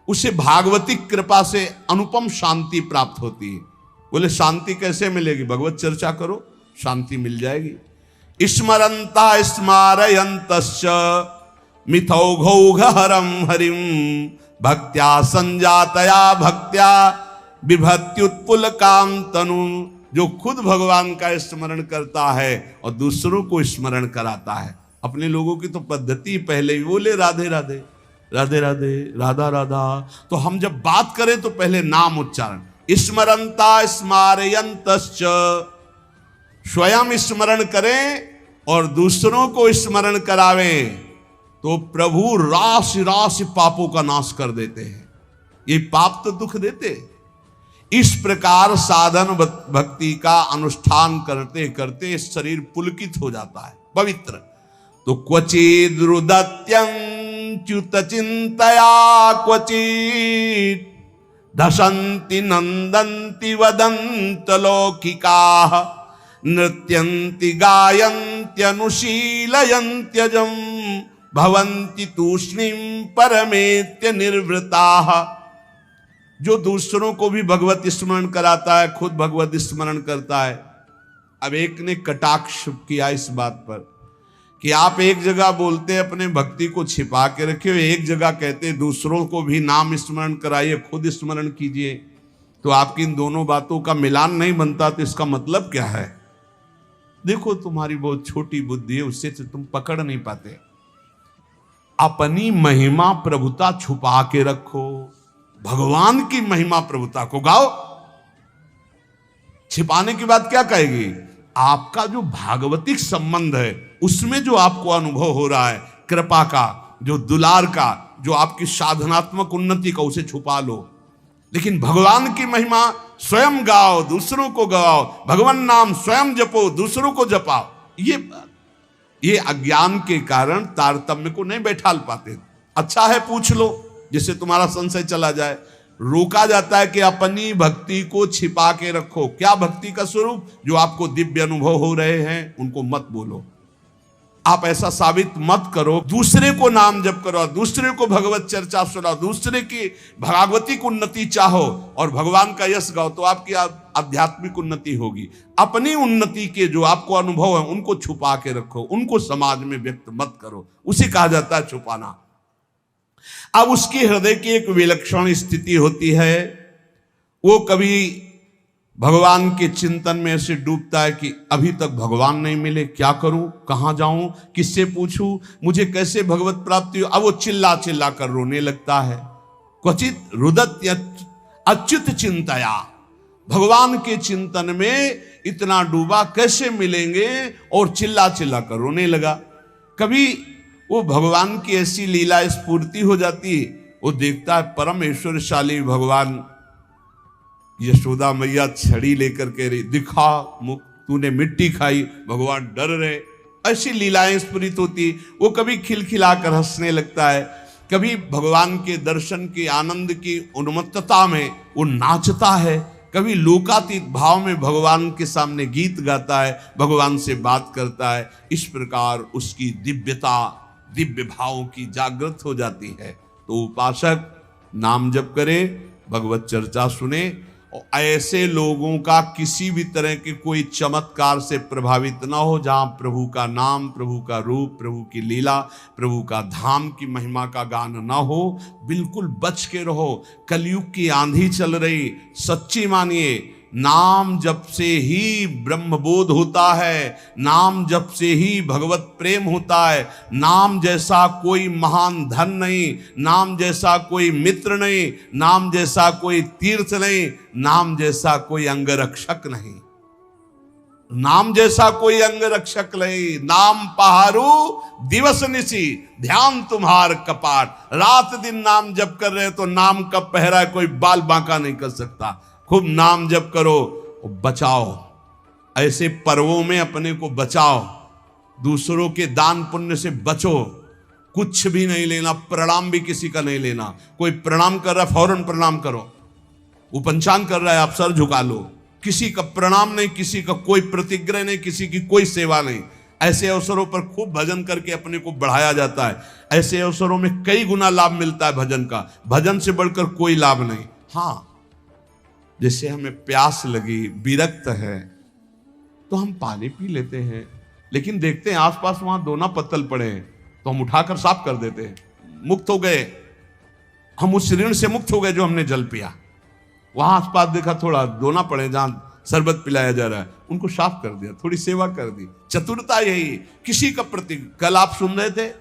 A: उसे भागवतिक कृपा से अनुपम शांति प्राप्त होती है। बोले शांति कैसे मिलेगी? भगवत चर्चा करो, शांति मिल जाएगी। स्मरंता स्मारयन्तश्च मिथौघौघहरं हरिं भक्त्या संजातया भक्त्या बिभत्युत्पुलकां तनु। जो खुद भगवान का स्मरण करता है और दूसरों को स्मरण कराता है। अपने लोगों की तो पद्धति पहले ही बोले राधे राधे राधे राधे राधा राधा, तो हम जब बात करें तो पहले नाम उच्चारण। स्मरंता स्मारयन्तश्च, स्वयं स्मरण करें और दूसरों को स्मरण करावें। तो प्रभु राशि राशि पापों का नाश कर देते हैं। ये पाप तो दुख देते। इस प्रकार साधन भक्ति का अनुष्ठान करते करते शरीर पुलकित हो जाता है, पवित्र। तो क्वचिद रुदत्यंच्युत चिंतया क्वचित धसंति नंदंति वदंत लौकिकाः नृत्यंति गायन्ति अनुशीलयन्त्यजं भवन्ति तूष्णीं परमेत्य निर्वृताः। जो दूसरों को भी भगवत स्मरण कराता है, खुद भगवत स्मरण करता है। अब एक ने कटाक्ष किया इस बात पर कि आप एक जगह बोलते अपने भक्ति को छिपा के रखे हो, एक जगह कहते दूसरों को भी नाम स्मरण कराइए, खुद स्मरण कीजिए। तो आपकी इन दोनों बातों का मिलान नहीं बनता, तो इसका मतलब क्या है? देखो तुम्हारी बहुत छोटी बुद्धि है, उससे तुम पकड़ नहीं पाते। अपनी महिमा प्रभुता छुपा के रखो, भगवान की महिमा प्रभुता को गाओ। छिपाने की बात क्या कहेगी? आपका जो भागवतिक संबंध है उसमें जो आपको अनुभव हो रहा है, कृपा का, जो दुलार का, जो आपकी साधनात्मक उन्नति का, उसे छुपा लो। लेकिन भगवान की महिमा स्वयं गाओ, दूसरों को गाओ, भगवान नाम स्वयं जपो, दूसरों को जपाओ। ये अज्ञान के कारण तारतम्य को नहीं बैठाल पाते। अच्छा है पूछ लो, जिससे तुम्हारा संशय चला जाए। रोका जाता है कि अपनी भक्ति को छिपा के रखो। क्या भक्ति का स्वरूप? जो आपको दिव्य अनुभव हो रहे हैं उनको मत बोलो। आप ऐसा साबित मत करो। दूसरे को नाम जप करो, दूसरे को भगवत चर्चा सुनाओ, दूसरे की भागवतिक उन्नति चाहो और भगवान का यश गाओ, तो आपकी आध्यात्मिक उन्नति होगी। अपनी उन्नति के जो आपको अनुभव है उनको छुपा के रखो, उनको समाज में व्यक्त मत करो। उसे कहा जाता है छुपाना। अब उसके हृदय की एक विलक्षण स्थिति होती है। वो कभी भगवान के चिंतन में ऐसे डूबता है कि अभी तक भगवान नहीं मिले, क्या करूं, कहां जाऊं, किससे पूछूं, मुझे कैसे भगवत प्राप्ति हो। अब वो चिल्ला चिल्ला कर रोने लगता है। क्वचित रुदत्य अच्युत चिंतया, भगवान के चिंतन में इतना डूबा, कैसे मिलेंगे, और चिल्ला चिल्ला कर रोने लगा। कभी वो भगवान की ऐसी लीला स्फूर्ति हो जाती, वो देखता है परम ऐश्वर्यशाली भगवान, यशोदा मैया छड़ी लेकर के रही, दिखा मुख, तूने मिट्टी खाई, भगवान डर रहे। ऐसी लीलाएं स्फुरित होती। वो कभी खिलखिलाकर हंसने लगता है, कभी भगवान के दर्शन के आनंद की उन्मत्तता में वो नाचता है, कभी लोकातीत भाव में भगवान के सामने गीत गाता है, भगवान से बात करता है। इस प्रकार उसकी दिव्यता, दिव्य भावों की जागृत हो जाती है। तो उपासक नाम जप करे, भगवत चर्चा सुने, और ऐसे लोगों का किसी भी तरह के कोई चमत्कार से प्रभावित ना हो। जहां प्रभु का नाम, प्रभु का रूप, प्रभु की लीला, प्रभु का धाम की महिमा का गान ना हो, बिल्कुल बच के रहो। कलयुग की आंधी चल रही, सच्ची मानिए, नाम जप से ही ब्रह्मबोध होता है, नाम जप से ही भगवत प्रेम होता है। नाम जैसा कोई महान धन नहीं, नाम जैसा कोई मित्र नहीं, नाम जैसा कोई तीर्थ नहीं, नाम जैसा कोई अंगरक्षक नहीं, नाम जैसा कोई अंगरक्षक नहीं। नाम पहारू दिवस निशी, ध्यान तुम्हार कपाट। रात दिन नाम जप कर रहे तो नाम का पहरा कोई बाल बांका नहीं कर सकता। खूब नाम जप करो, बचाओ, ऐसे पर्वों में अपने को बचाओ, दूसरों के दान पुण्य से बचो। कुछ भी नहीं लेना, प्रणाम भी किसी का नहीं लेना। कोई प्रणाम कर रहा है फौरन प्रणाम करो, वो पंचांग कर रहा है आप सर झुका लो। किसी का प्रणाम नहीं, किसी का कोई प्रतिग्रह नहीं, किसी की कोई सेवा नहीं। ऐसे अवसरों पर खूब भजन करके अपने को बढ़ाया जाता है। ऐसे अवसरों में कई गुना लाभ मिलता है भजन का, भजन से बढ़कर कोई लाभ नहीं। हाँ, जैसे हमें प्यास लगी, विरक्त है, तो हम पानी पी लेते हैं, लेकिन देखते हैं आसपास वहां दोना पत्तल पड़े हैं तो हम उठाकर साफ कर देते हैं, मुक्त हो गए। हम उस ऋण से मुक्त हो गए जो हमने जल पिया। वहां आसपास देखा थोड़ा दोना पड़े जहां शरबत पिलाया जा रहा है, उनको साफ कर दिया, थोड़ी सेवा कर दी। चतुरता यही। किसी का प्रति, कल आप सुन रहे थे,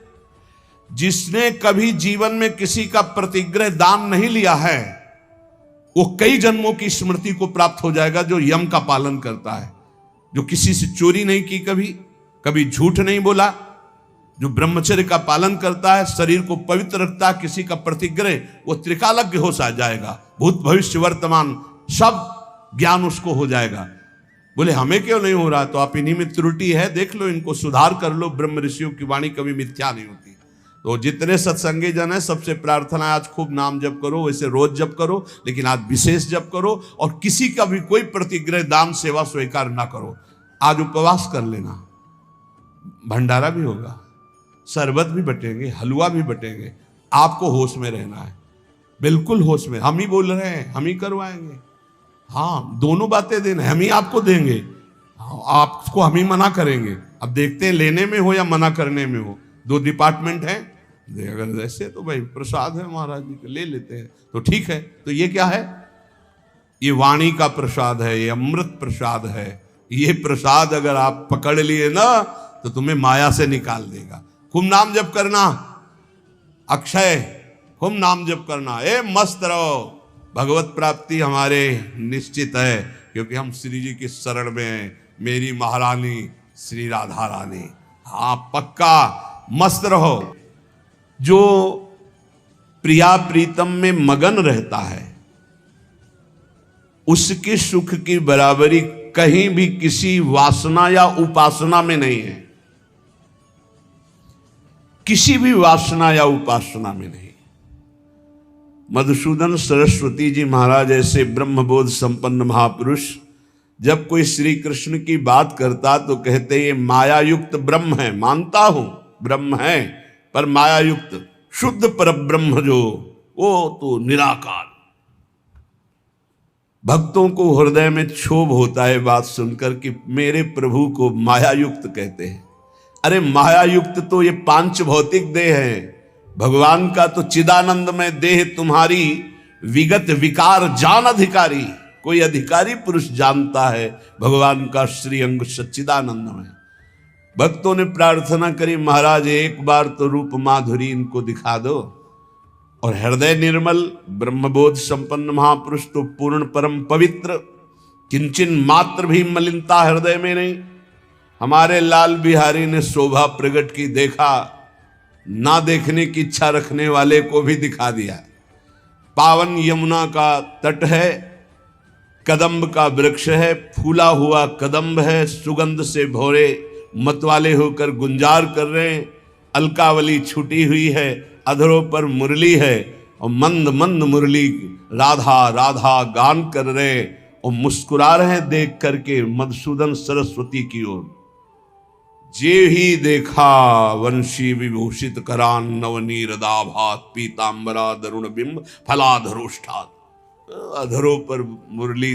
A: जिसने कभी जीवन में किसी का प्रतिग्रह दान नहीं लिया है, वो कई जन्मों की स्मृति को प्राप्त हो जाएगा। जो यम का पालन करता है, जो किसी से चोरी नहीं की, कभी झूठ नहीं बोला, जो ब्रह्मचर्य का पालन करता है, शरीर को पवित्र रखता है, किसी का प्रतिग्रह, वो त्रिकालज्ञ हो जाएगा, भूत भविष्य वर्तमान सब ज्ञान उसको हो जाएगा। बोले हमें क्यों नहीं हो रहा? तो आप इन्हीं में त्रुटि है, देख लो, इनको सुधार कर लो। ब्रह्म ऋषियों की वाणी कभी मिथ्या नहीं होती। तो जितने सत्संगी जन है, सबसे प्रार्थना है आज खूब नाम जप करो, वैसे रोज जप करो, लेकिन आज विशेष जप करो, और किसी का भी कोई प्रतिग्रह दान सेवा स्वीकार ना करो। आज उपवास कर लेना, भंडारा भी होगा, शरबत भी बटेंगे, हलवा भी बटेंगे। आपको होश में रहना है, बिल्कुल होश में। हम ही बोल रहे हैं, हम ही करवाएंगे। हाँ, दोनों बातें देना, हम ही आपको देंगे, आपको हम ही मना करेंगे। अब देखते हैं लेने में हो या मना करने में हो, दो डिपार्टमेंट हैं। अगर ऐसे तो भाई प्रसाद है महाराज जी का, ले लेते हैं तो ठीक है। तो ये क्या है? ये वाणी का प्रसाद है, ये अमृत प्रसाद है। ये प्रसाद अगर आप पकड़ लिए ना तो तुम्हें माया से निकाल देगा। खूब नाम जप करना, अक्षय, खूब नाम जप करना, मस्त रहो। भगवत प्राप्ति हमारे निश्चित है, क्योंकि हम श्री जी की शरण में हैं। मेरी महारानी श्री राधा रानी। हाँ, पक्का मस्त रहो। जो प्रिया प्रीतम में मगन रहता है, उसके सुख की बराबरी कहीं भी किसी वासना या उपासना में नहीं है। किसी भी वासना या उपासना में नहीं। मधुसूदन सरस्वती जी महाराज ऐसे ब्रह्मबोध संपन्न महापुरुष, जब कोई श्री कृष्ण की बात करता तो कहते ये माया युक्त ब्रह्म है। मानता हूं ब्रह्म है, पर माया युक्त शुद्ध पर ब्रह्म जो, वो तो निराकार। भक्तों को हृदय में क्षोभ होता है बात सुनकर कि मेरे प्रभु को माया युक्त कहते हैं। अरे माया युक्त तो ये पांच भौतिक देह है, भगवान का तो चिदानंद में देह तुम्हारी विगत विकार जान अधिकारी। कोई अधिकारी पुरुष जानता है भगवान का श्री अंग सच्चिदानंद में। भक्तों ने प्रार्थना करी, महाराज एक बार तो रूप माधुरी इनको दिखा दो। और हृदय निर्मल ब्रह्मबोध संपन्न महापुरुष तो पूर्ण परम पवित्र, किंचन मात्र भी मलिनता हृदय में नहीं। हमारे लाल बिहारी ने शोभा प्रकट की, देखा, ना देखने की इच्छा रखने वाले को भी दिखा दिया। पावन यमुना का तट है, कदम्ब का वृक्ष है, फूला हुआ कदम्ब है, सुगंध से भोरे मतवाले होकर गुंजार कर रहे हैं। अलकावली छूटी हुई है, अधरों पर मुरली है, और मंद मंद मुरली राधा राधा गान कर रहे, और मुस्कुरा रहे देख करके मधुसूदन सरस्वती की ओर। जे ही देखा वंशी विभूषित करान, नवनीर दाभात पीतांबरा दरुण बिंब फलाधरोष्ठात। अधरों पर मुरली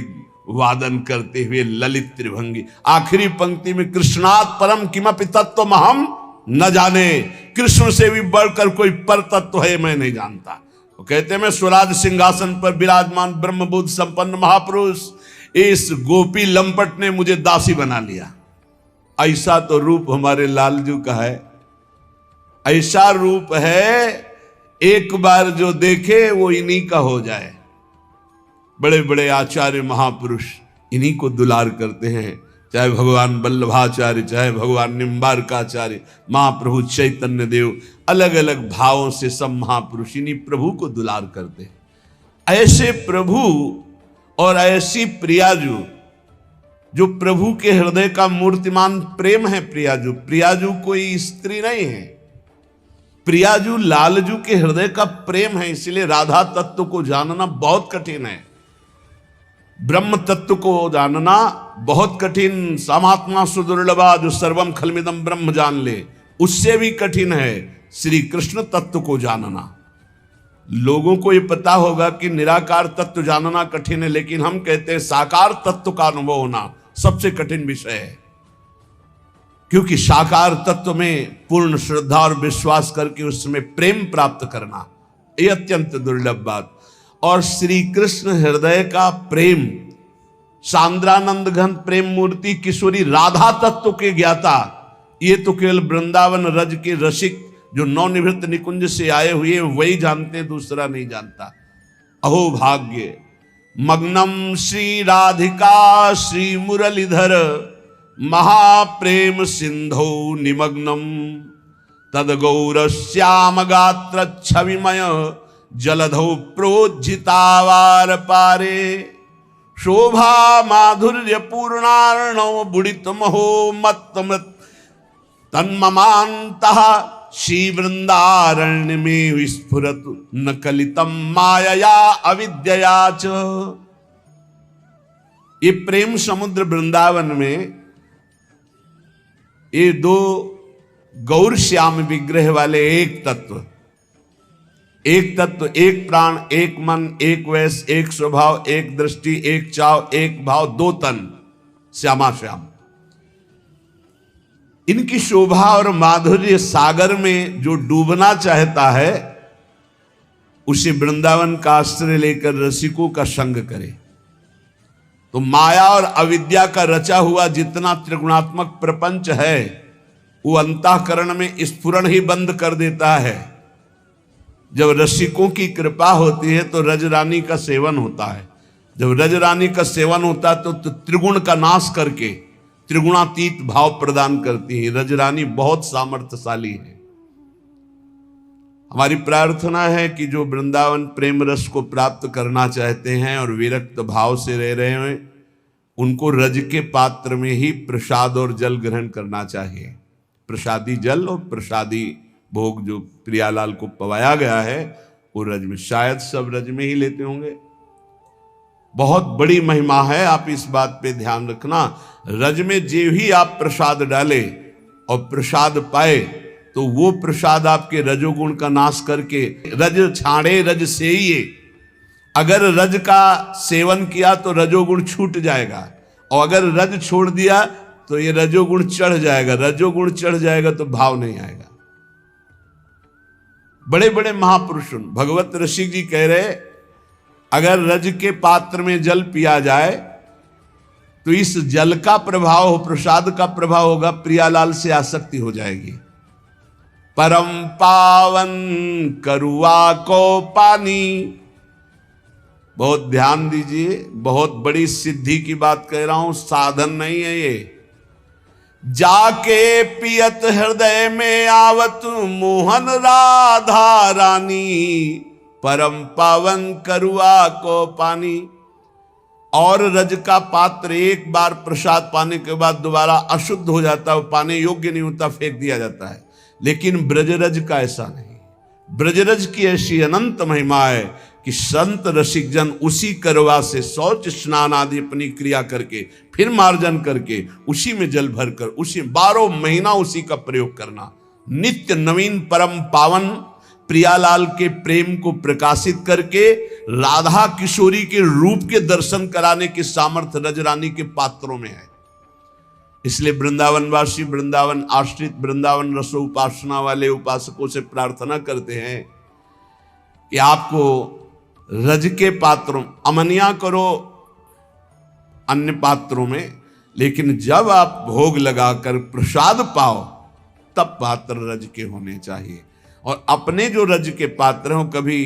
A: वादन करते हुए ललित त्रिभंगी। आखिरी पंक्ति में कृष्णात् परम किमपि तत्व हम न जाने, कृष्ण से भी बढ़कर कोई पर तत्व है मैं नहीं जानता। वो कहते हैं मैं स्वराज सिंहासन पर विराजमान ब्रह्मबोध संपन्न महापुरुष, इस गोपी लंपट ने मुझे दासी बना लिया। ऐसा तो रूप हमारे लालजू का है, ऐसा रूप है एक बार जो देखे वो इन्हीं का हो जाए। बड़े बड़े आचार्य महापुरुष इन्हीं को दुलार करते हैं, चाहे भगवान वल्लभाचार्य, चाहे भगवान निम्बारकाचार्य, महाप्रभु चैतन्य देव, अलग अलग भावों से सब महापुरुष इन्हीं प्रभु को दुलार करते हैं। ऐसे प्रभु और ऐसी प्रियाजू, जो प्रभु के हृदय का मूर्तिमान प्रेम है। प्रियाजू, प्रियाजू कोई स्त्री नहीं है, प्रियाजू लालजू के हृदय का प्रेम है। इसलिए राधा तत्व को जानना बहुत कठिन है, ब्रह्म तत्व को जानना बहुत कठिन। समात्मा सुदुर्लभा, जो सर्वम खलमिदम ब्रह्म जान ले, उससे भी कठिन है श्री कृष्ण तत्व को जानना। लोगों को यह पता होगा कि निराकार तत्व जानना कठिन है, लेकिन हम कहते हैं साकार तत्व का अनुभव होना सबसे कठिन विषय है, क्योंकि साकार तत्व में पूर्ण श्रद्धा और विश्वास करके उसमें प्रेम प्राप्त करना, यह अत्यंत दुर्लभ बात। और श्री कृष्ण हृदय का प्रेम, सांद्रानंद घन प्रेम मूर्ति किशोरी राधा तत्व के ज्ञाता, ये तो केवल वृंदावन रज के रसिक जो नवनिवृत्त निकुंज से आए हुए वही जानते हैं, दूसरा नहीं जानता। अहो भाग्य, मग्नम श्री राधिका श्री मुरलीधर महाप्रेम सिंधो निमग्नम तद गौर श्याम गात्र छविमय जलधौ प्रोज्झितावार पारे शोभा माधुर्य पूर्णार्णव बुड़ित महो मत तन्ममान्तः श्री वृंदारण्य में विस्फुरत न कलितम मायया अविद्यया च। ये प्रेम समुद्र वृंदावन में ये दो गौर श्याम विग्रह वाले एक तत्व, एक प्राण, एक मन, एक वैस, एक स्वभाव, एक दृष्टि, एक चाव, एक भाव, दो तन, श्यामा श्याम। इनकी शोभा और माधुर्य सागर में जो डूबना चाहता है उसे वृंदावन का आश्रय लेकर रसिकों का संग करे तो माया और अविद्या का रचा हुआ जितना त्रिगुणात्मक प्रपंच है वो अंतःकरण में स्फुरण ही बंद कर देता है। जब रसिकों की कृपा होती है तो रजरानी का सेवन होता है। जब रजरानी का सेवन होता है तो त्रिगुण का नाश करके त्रिगुणातीत भाव प्रदान करती है। रजरानी बहुत सामर्थ्यशाली है। हमारी प्रार्थना है कि जो वृंदावन प्रेम रस को प्राप्त करना चाहते हैं और विरक्त भाव से रह रहे हैं उनको रज के पात्र में ही प्रसाद और जल ग्रहण करना चाहिए। प्रसादी जल और प्रसादी भोग जो प्रियालाल को पवाया गया है वो रज में, शायद सब रज में ही लेते होंगे। बहुत बड़ी महिमा है, आप इस बात पे ध्यान रखना। रज में जे ही आप प्रसाद डाले और प्रसाद पाए तो वो प्रसाद आपके रजोगुण का नाश करके रज छाड़े रज से ही। अगर रज का सेवन किया तो रजोगुण छूट जाएगा और अगर रज छोड़ दिया तो ये रजोगुण चढ़ जाएगा। रजोगुण चढ़ जाएगा तो भाव नहीं आएगा। बड़े बड़े महापुरुष भगवत ऋषि जी कह रहे अगर रज के पात्र में जल पिया जाए तो इस जल का प्रभाव हो, प्रसाद का प्रभाव होगा, प्रियालाल से आसक्ति हो जाएगी। परम पावन करुआ को पानी, बहुत ध्यान दीजिए, बहुत बड़ी सिद्धि की बात कह रहा हूं, साधन नहीं है ये। जाके पियत हृदय में आवत मोहन राधा रानी, परम पावन करुआ को पानी। और रज का पात्र एक बार प्रसाद पाने के बाद दोबारा अशुद्ध हो जाता है, पाने योग्य नहीं होता, फेंक दिया जाता है। लेकिन ब्रजरज का ऐसा नहीं। ब्रजरज की ऐसी अनंत महिमा है कि संत रसिक जन उसी करवा से शौच स्नान आदि अपनी क्रिया करके फिर मार्जन करके उसी में जल भरकर उसी 12 महीना उसी का प्रयोग करना, नित्य नवीन परम पावन प्रियालाल के प्रेम को प्रकाशित करके राधा किशोरी के रूप के दर्शन कराने की सामर्थ्य रजरानी के पात्रों में है। इसलिए वृंदावनवासी, वृंदावन आश्रित, वृंदावन रसो उपासना वाले उपासकों से प्रार्थना करते हैं कि आपको रज के पात्रों, अमनिया करो अन्य पात्रों में, लेकिन जब आप भोग लगाकर प्रसाद पाओ तब पात्र रज के होने चाहिए। और अपने जो रज के पात्र हो कभी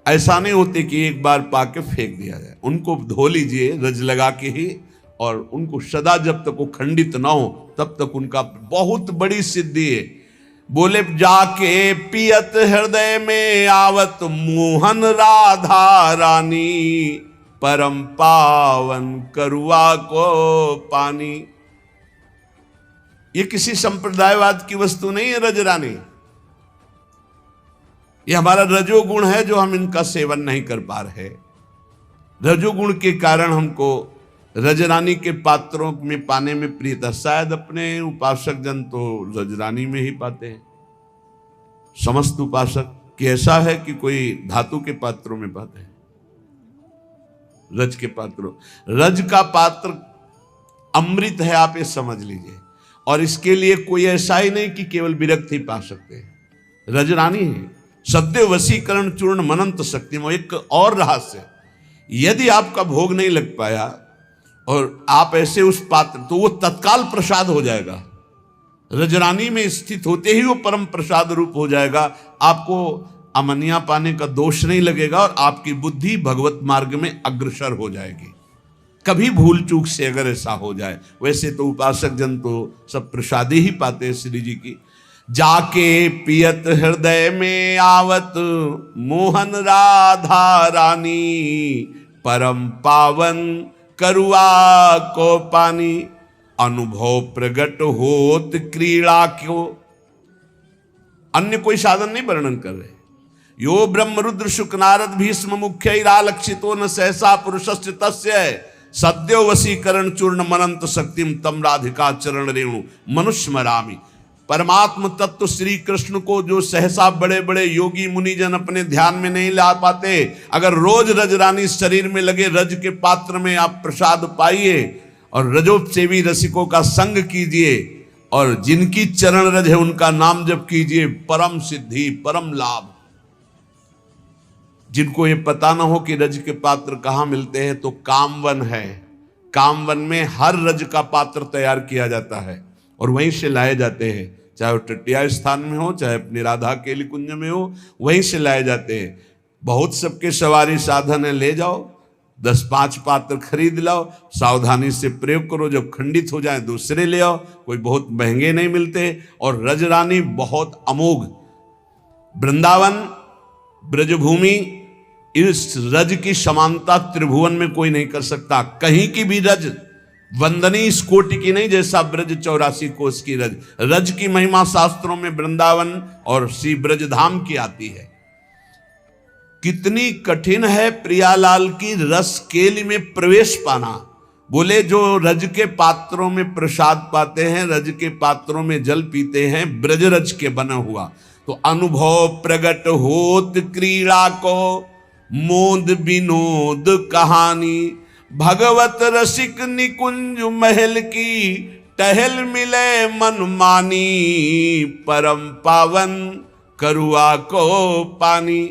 A: ऐसा नहीं होते कि एक बार पाके फेंक दिया जाए, उनको धो लीजिए रज लगा के ही, और उनको सदा जब तक वो खंडित ना हो तब तक उनका बहुत बड़ी सिद्धि है। बोले जाके पियत हृदय में आवत मोहन राधा रानी, परम पावन करुआ को पानी। ये किसी संप्रदायवाद की वस्तु नहीं है रजरानी, ये हमारा रजोगुण है जो हम इनका सेवन नहीं कर पा रहे। रजोगुण के कारण हमको रजरानी के पात्रों में पाने में प्रियता। शायद अपने उपासक जन तो रजरानी में ही पाते हैं। समस्त उपासक कि ऐसा है कि कोई धातु के पात्रों में पाते हैं, रज के पात्रों। रज का पात्र अमृत है, आप ये समझ लीजिए। और इसके लिए कोई ऐसा ही नहीं कि केवल विरक्त ही पा सकते हैं। रजरानी है सद्य वशीकरण चूर्ण मनंत शक्ति में। एक और रहस्य, यदि आपका भोग नहीं लग पाया और आप ऐसे उस पात्र, तो वो तत्काल प्रसाद हो जाएगा। रजरानी में स्थित होते ही वो परम प्रसाद रूप हो जाएगा। आपको अमनिया पाने का दोष नहीं लगेगा और आपकी बुद्धि भगवत मार्ग में अग्रसर हो जाएगी। कभी भूल चूक से अगर ऐसा हो जाए, वैसे तो उपासक जन तो सब प्रसादी ही पाते हैं श्री जी की। जाके पियत हृदय में आवत मोहन राधा रानी, परम पावन करुआ को पानी, अनुभव प्रगट होत क्रीड़ा क्यों। अन्य कोई साधन नहीं वर्णन कर रहे। यो ब्रह्म रुद्र शुक नारद भीष्म मुख्य लक्षितो न सहसा पुरुषस्य तस्य, सद्यो वशीकरण चूर्ण मनंत शक्तिम तम राधिका चरण रेणु मनुष्य मरामी। परमात्म तत्व श्री कृष्ण को जो सहसा बड़े बड़े योगी मुनिजन अपने ध्यान में नहीं ला पाते, अगर रोज रजरानी शरीर में लगे रज के पात्र में आप प्रसाद पाइए और रजोपसेवी रसिकों का संग कीजिए और जिनकी चरण रज है उनका नाम जप कीजिए, परम सिद्धि परम लाभ। जिनको ये पता ना हो कि रज के पात्र कहाँ मिलते हैं, तो कामवन है, कामवन में हर रज का पात्र तैयार किया जाता है और वहीं से लाए जाते हैं, चाहे वो टटिया स्थान में हो चाहे अपनी राधा केली कुंज में हो, वहीं से लाए जाते हैं। बहुत सबके सवारी साधन है, ले जाओ 10-5 पात्र खरीद लाओ, सावधानी से प्रयोग करो, जब खंडित हो जाए दूसरे ले आओ, कोई बहुत महंगे नहीं मिलते। और रजरानी बहुत अमोघ, वृंदावन ब्रजभूमि, इस रज की समानता त्रिभुवन में कोई नहीं कर सकता। कहीं की भी रज वंदनीय इस कोटि की नहीं जैसा ब्रज 84 कोस की रज। रज की महिमा शास्त्रों में वृंदावन और श्री ब्रजधाम की आती है। कितनी कठिन है प्रियालाल की रस केली में प्रवेश पाना। बोले जो रज के पात्रों में प्रसाद पाते हैं, रज के पात्रों में जल पीते हैं, ब्रज रज के बना हुआ, तो अनुभव प्रगट होत क्रीड़ा को मोद विनोद कहानी। भगवत रसिक निकुंज महल की टहल मिले मन मानी, परम पावन करुआ को पानी।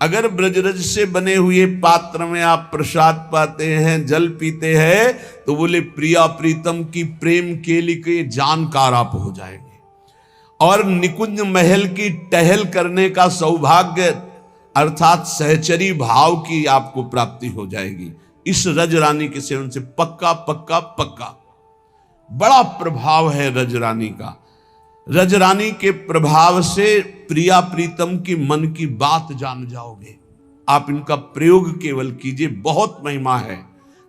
A: अगर ब्रजरज से बने हुए पात्र में आप प्रसाद पाते हैं, जल पीते हैं, तो बोले प्रिया प्रीतम की प्रेम केली के जानकार आप हो जाएंगे और निकुंज महल की टहल करने का सौभाग्य अर्थात सहचरी भाव की आपको प्राप्ति हो जाएगी। इस रजरानी के सेवन से पक्का पक्का पक्का। बड़ा प्रभाव है रजरानी का। रजरानी के प्रभाव से प्रिया प्रीतम की मन की बात जान जाओगे। आप इनका प्रयोग केवल कीजिए, बहुत महिमा है,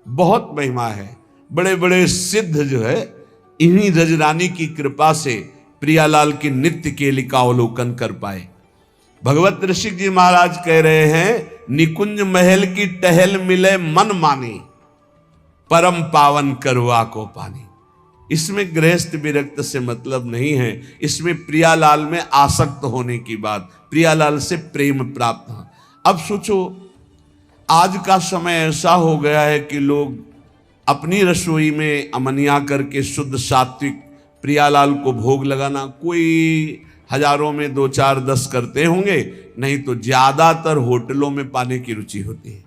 A: बहुत महिमा है। बड़े बड़े सिद्ध जो है इन्हीं रजरानी की कृपा से प्रियालाल की नित्य केली का अवलोकन कर पाए। भगवत ऋषि जी महाराज कह रहे हैं, निकुंज महल की टहल मिले मन मानी, परम पावन करुआ को पानी। इसमें गृहस्थ विरक्त से मतलब नहीं है, इसमें प्रियालाल में आसक्त होने की बात, प्रियालाल से प्रेम प्राप्त है। अब सोचो, आज का समय ऐसा हो गया है कि लोग अपनी रसोई में अमनिया करके शुद्ध सात्विक प्रियालाल को भोग लगाना, कोई हजारों में 2, 4, 10 करते होंगे, नहीं तो ज्यादातर होटलों में पाने की रुचि होती है।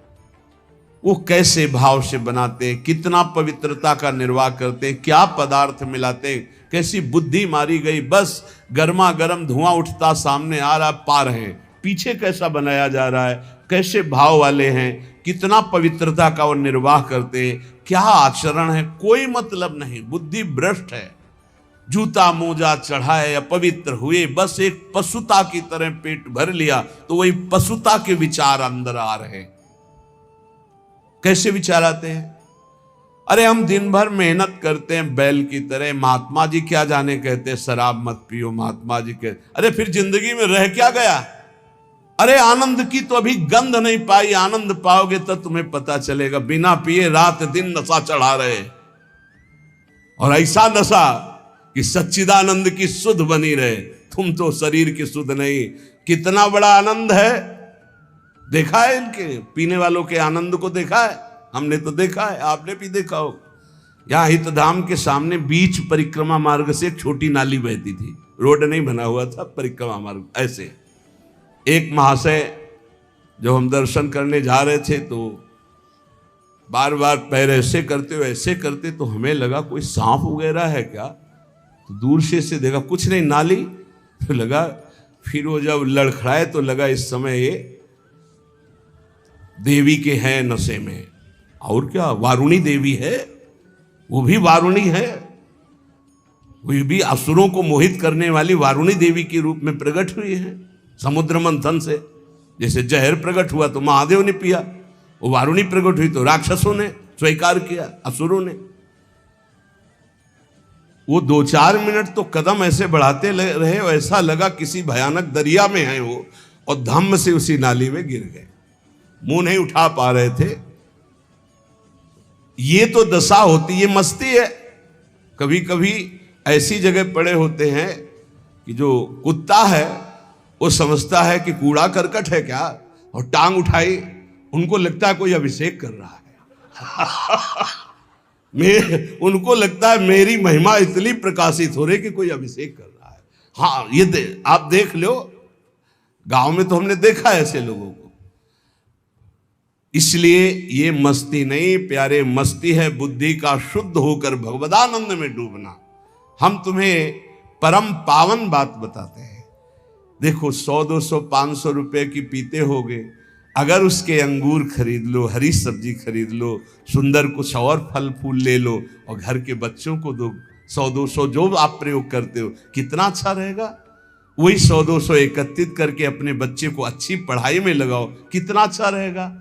A: वो कैसे भाव से बनाते हैं, कितना पवित्रता का निर्वाह करते हैं, क्या पदार्थ मिलाते हैं, कैसी बुद्धि मारी गई। बस गर्मा गर्म धुआं उठता सामने आ रहा, पा रहे हैं, पीछे कैसा बनाया जा रहा है, कैसे भाव वाले हैं, कितना पवित्रता का वो निर्वाह करते हैं, क्या आचरण है, कोई मतलब नहीं। बुद्धि भ्रष्ट है। जूता मोजा चढ़ाए अपवित्र हुए, बस एक पशुता की तरह पेट भर लिया, तो वही पशुता के विचार अंदर आ रहे हैं। कैसे विचार आते हैं? अरे हम दिन भर मेहनत करते हैं बैल की तरह, महात्मा जी क्या जाने कहते हैं शराब मत पियो, महात्मा जी के, अरे फिर जिंदगी में रह क्या गया? अरे आनंद की तो अभी गंध नहीं पाई, आनंद पाओगे तो तुम्हें पता चलेगा। बिना पिए रात दिन नशा चढ़ा रहे, और ऐसा नशा कि सच्चिदानंद की सुध बनी रहे, तुम तो शरीर की सुध नहीं। कितना बड़ा आनंद है, देखा है इनके पीने वालों के आनंद को देखा है? हमने तो देखा है, आपने भी देखा हो। यहाँ हितधाम के सामने बीच परिक्रमा मार्ग से एक छोटी नाली बहती थी, रोड नहीं बना हुआ था, परिक्रमा मार्ग। ऐसे एक महाशय जब हम दर्शन करने जा रहे थे तो बार बार पैर ऐसे करते हो ऐसे करते, तो हमें लगा कोई सांप वगैरह है क्या, तो दूर से देखा कुछ नहीं, नाली, तो लगा। फिर वो जब लड़खड़ाए तो लगा इस समय ये देवी के हैं नशे में। और क्या, वारुणी देवी है, वो भी वारुणी है। वे भी असुरों को मोहित करने वाली वारुणी देवी के रूप में प्रकट हुई है समुद्र मंथन से। जैसे जहर प्रकट हुआ तो महादेव ने पिया, वो वारुणी प्रकट हुई तो राक्षसों ने स्वीकार किया, असुरों ने। वो 2-4 मिनट तो कदम ऐसे बढ़ाते रहे, ऐसा लगा किसी भयानक दरिया में है वो, और धम्म से उसी नाली में गिर गए, मुंह नहीं उठा पा रहे थे। ये तो दशा होती, ये मस्ती है। कभी कभी ऐसी जगह पड़े होते हैं कि जो कुत्ता है वो समझता है कि कूड़ा करकट है क्या, और टांग उठाई, उनको लगता है कोई अभिषेक कर रहा है। उनको लगता है मेरी महिमा इतनी प्रकाशित हो रही कि कोई अभिषेक कर रहा है। हाँ, ये आप देख लो, गांव में तो हमने देखा है ऐसे लोगों को। इसलिए ये मस्ती नहीं प्यारे, मस्ती है बुद्धि का शुद्ध होकर भगवदानंद में डूबना। हम तुम्हें परम पावन बात बताते हैं। देखो 100, 200, 500 रुपए की पीते होगे, अगर उसके अंगूर खरीद लो, हरी सब्जी खरीद लो, सुंदर कुछ और फल फूल ले लो और घर के बच्चों को दो, 100, 200 जो आप प्रयोग करते हो, कितना अच्छा रहेगा। वही 100, 200 एकत्रित करके अपने बच्चे को अच्छी पढ़ाई में लगाओ, कितना अच्छा रहेगा।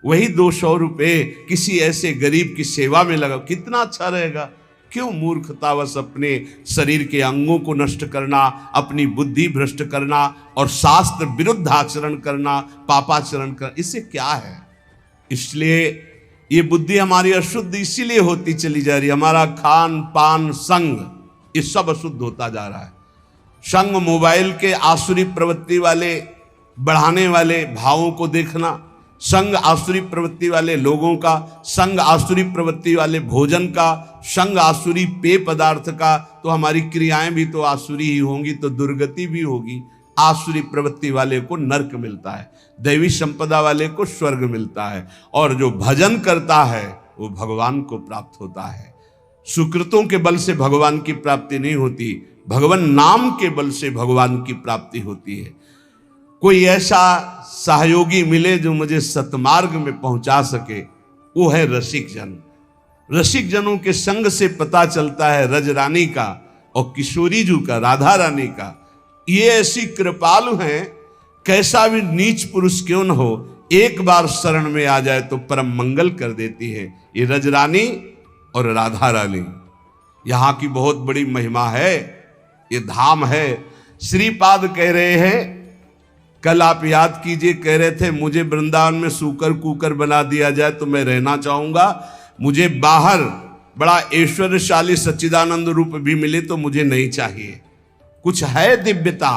A: वही 200 रुपए किसी ऐसे गरीब की सेवा में लगाओ, कितना अच्छा रहेगा। क्यों मूर्खतावश अपने शरीर के अंगों को नष्ट करना, अपनी बुद्धि भ्रष्ट करना और शास्त्र विरुद्ध आचरण करना, पापाचरण करना, इससे क्या है। इसलिए ये बुद्धि हमारी अशुद्ध इसीलिए होती चली जा रही है। हमारा खान पान संग ये सब अशुद्ध होता जा रहा है। संग मोबाइल के आसुरी प्रवृत्ति वाले बढ़ाने वाले भावों को देखना, संग आसुरी प्रवृत्ति वाले लोगों का, संग आसुरी प्रवृत्ति वाले भोजन का, संग आसुरी पेय पदार्थ का, तो हमारी क्रियाएं भी तो आसुरी ही होंगी, तो दुर्गति भी होगी। आसुरी प्रवृत्ति वाले को नरक मिलता है, दैवी संपदा वाले को स्वर्ग मिलता है, और जो भजन करता है वो भगवान को प्राप्त होता है। सुकृतों के बल से भगवान की प्राप्ति नहीं होती, भगवान नाम के बल से भगवान की प्राप्ति होती है। कोई ऐसा सहयोगी मिले जो मुझे सतमार्ग में पहुंचा सके, वो है रसिक जन। रसिक जनों के संग से पता चलता है रजरानी का और किशोरी जू का, राधा रानी का। ये ऐसी कृपालु हैं, कैसा भी नीच पुरुष क्यों न हो, एक बार शरण में आ जाए तो परम मंगल कर देती है। ये रजरानी और राधा रानी, यहाँ की बहुत बड़ी महिमा है, ये धाम है। श्रीपाद कह रहे हैं, कल आप याद कीजिए, कह रहे थे मुझे वृंदावन में सूकर कुकर बना दिया जाए तो मैं रहना चाहूंगा, मुझे बाहर बड़ा ऐश्वर्यशाली सच्चिदानंद रूप भी मिले तो मुझे नहीं चाहिए। कुछ है दिव्यता।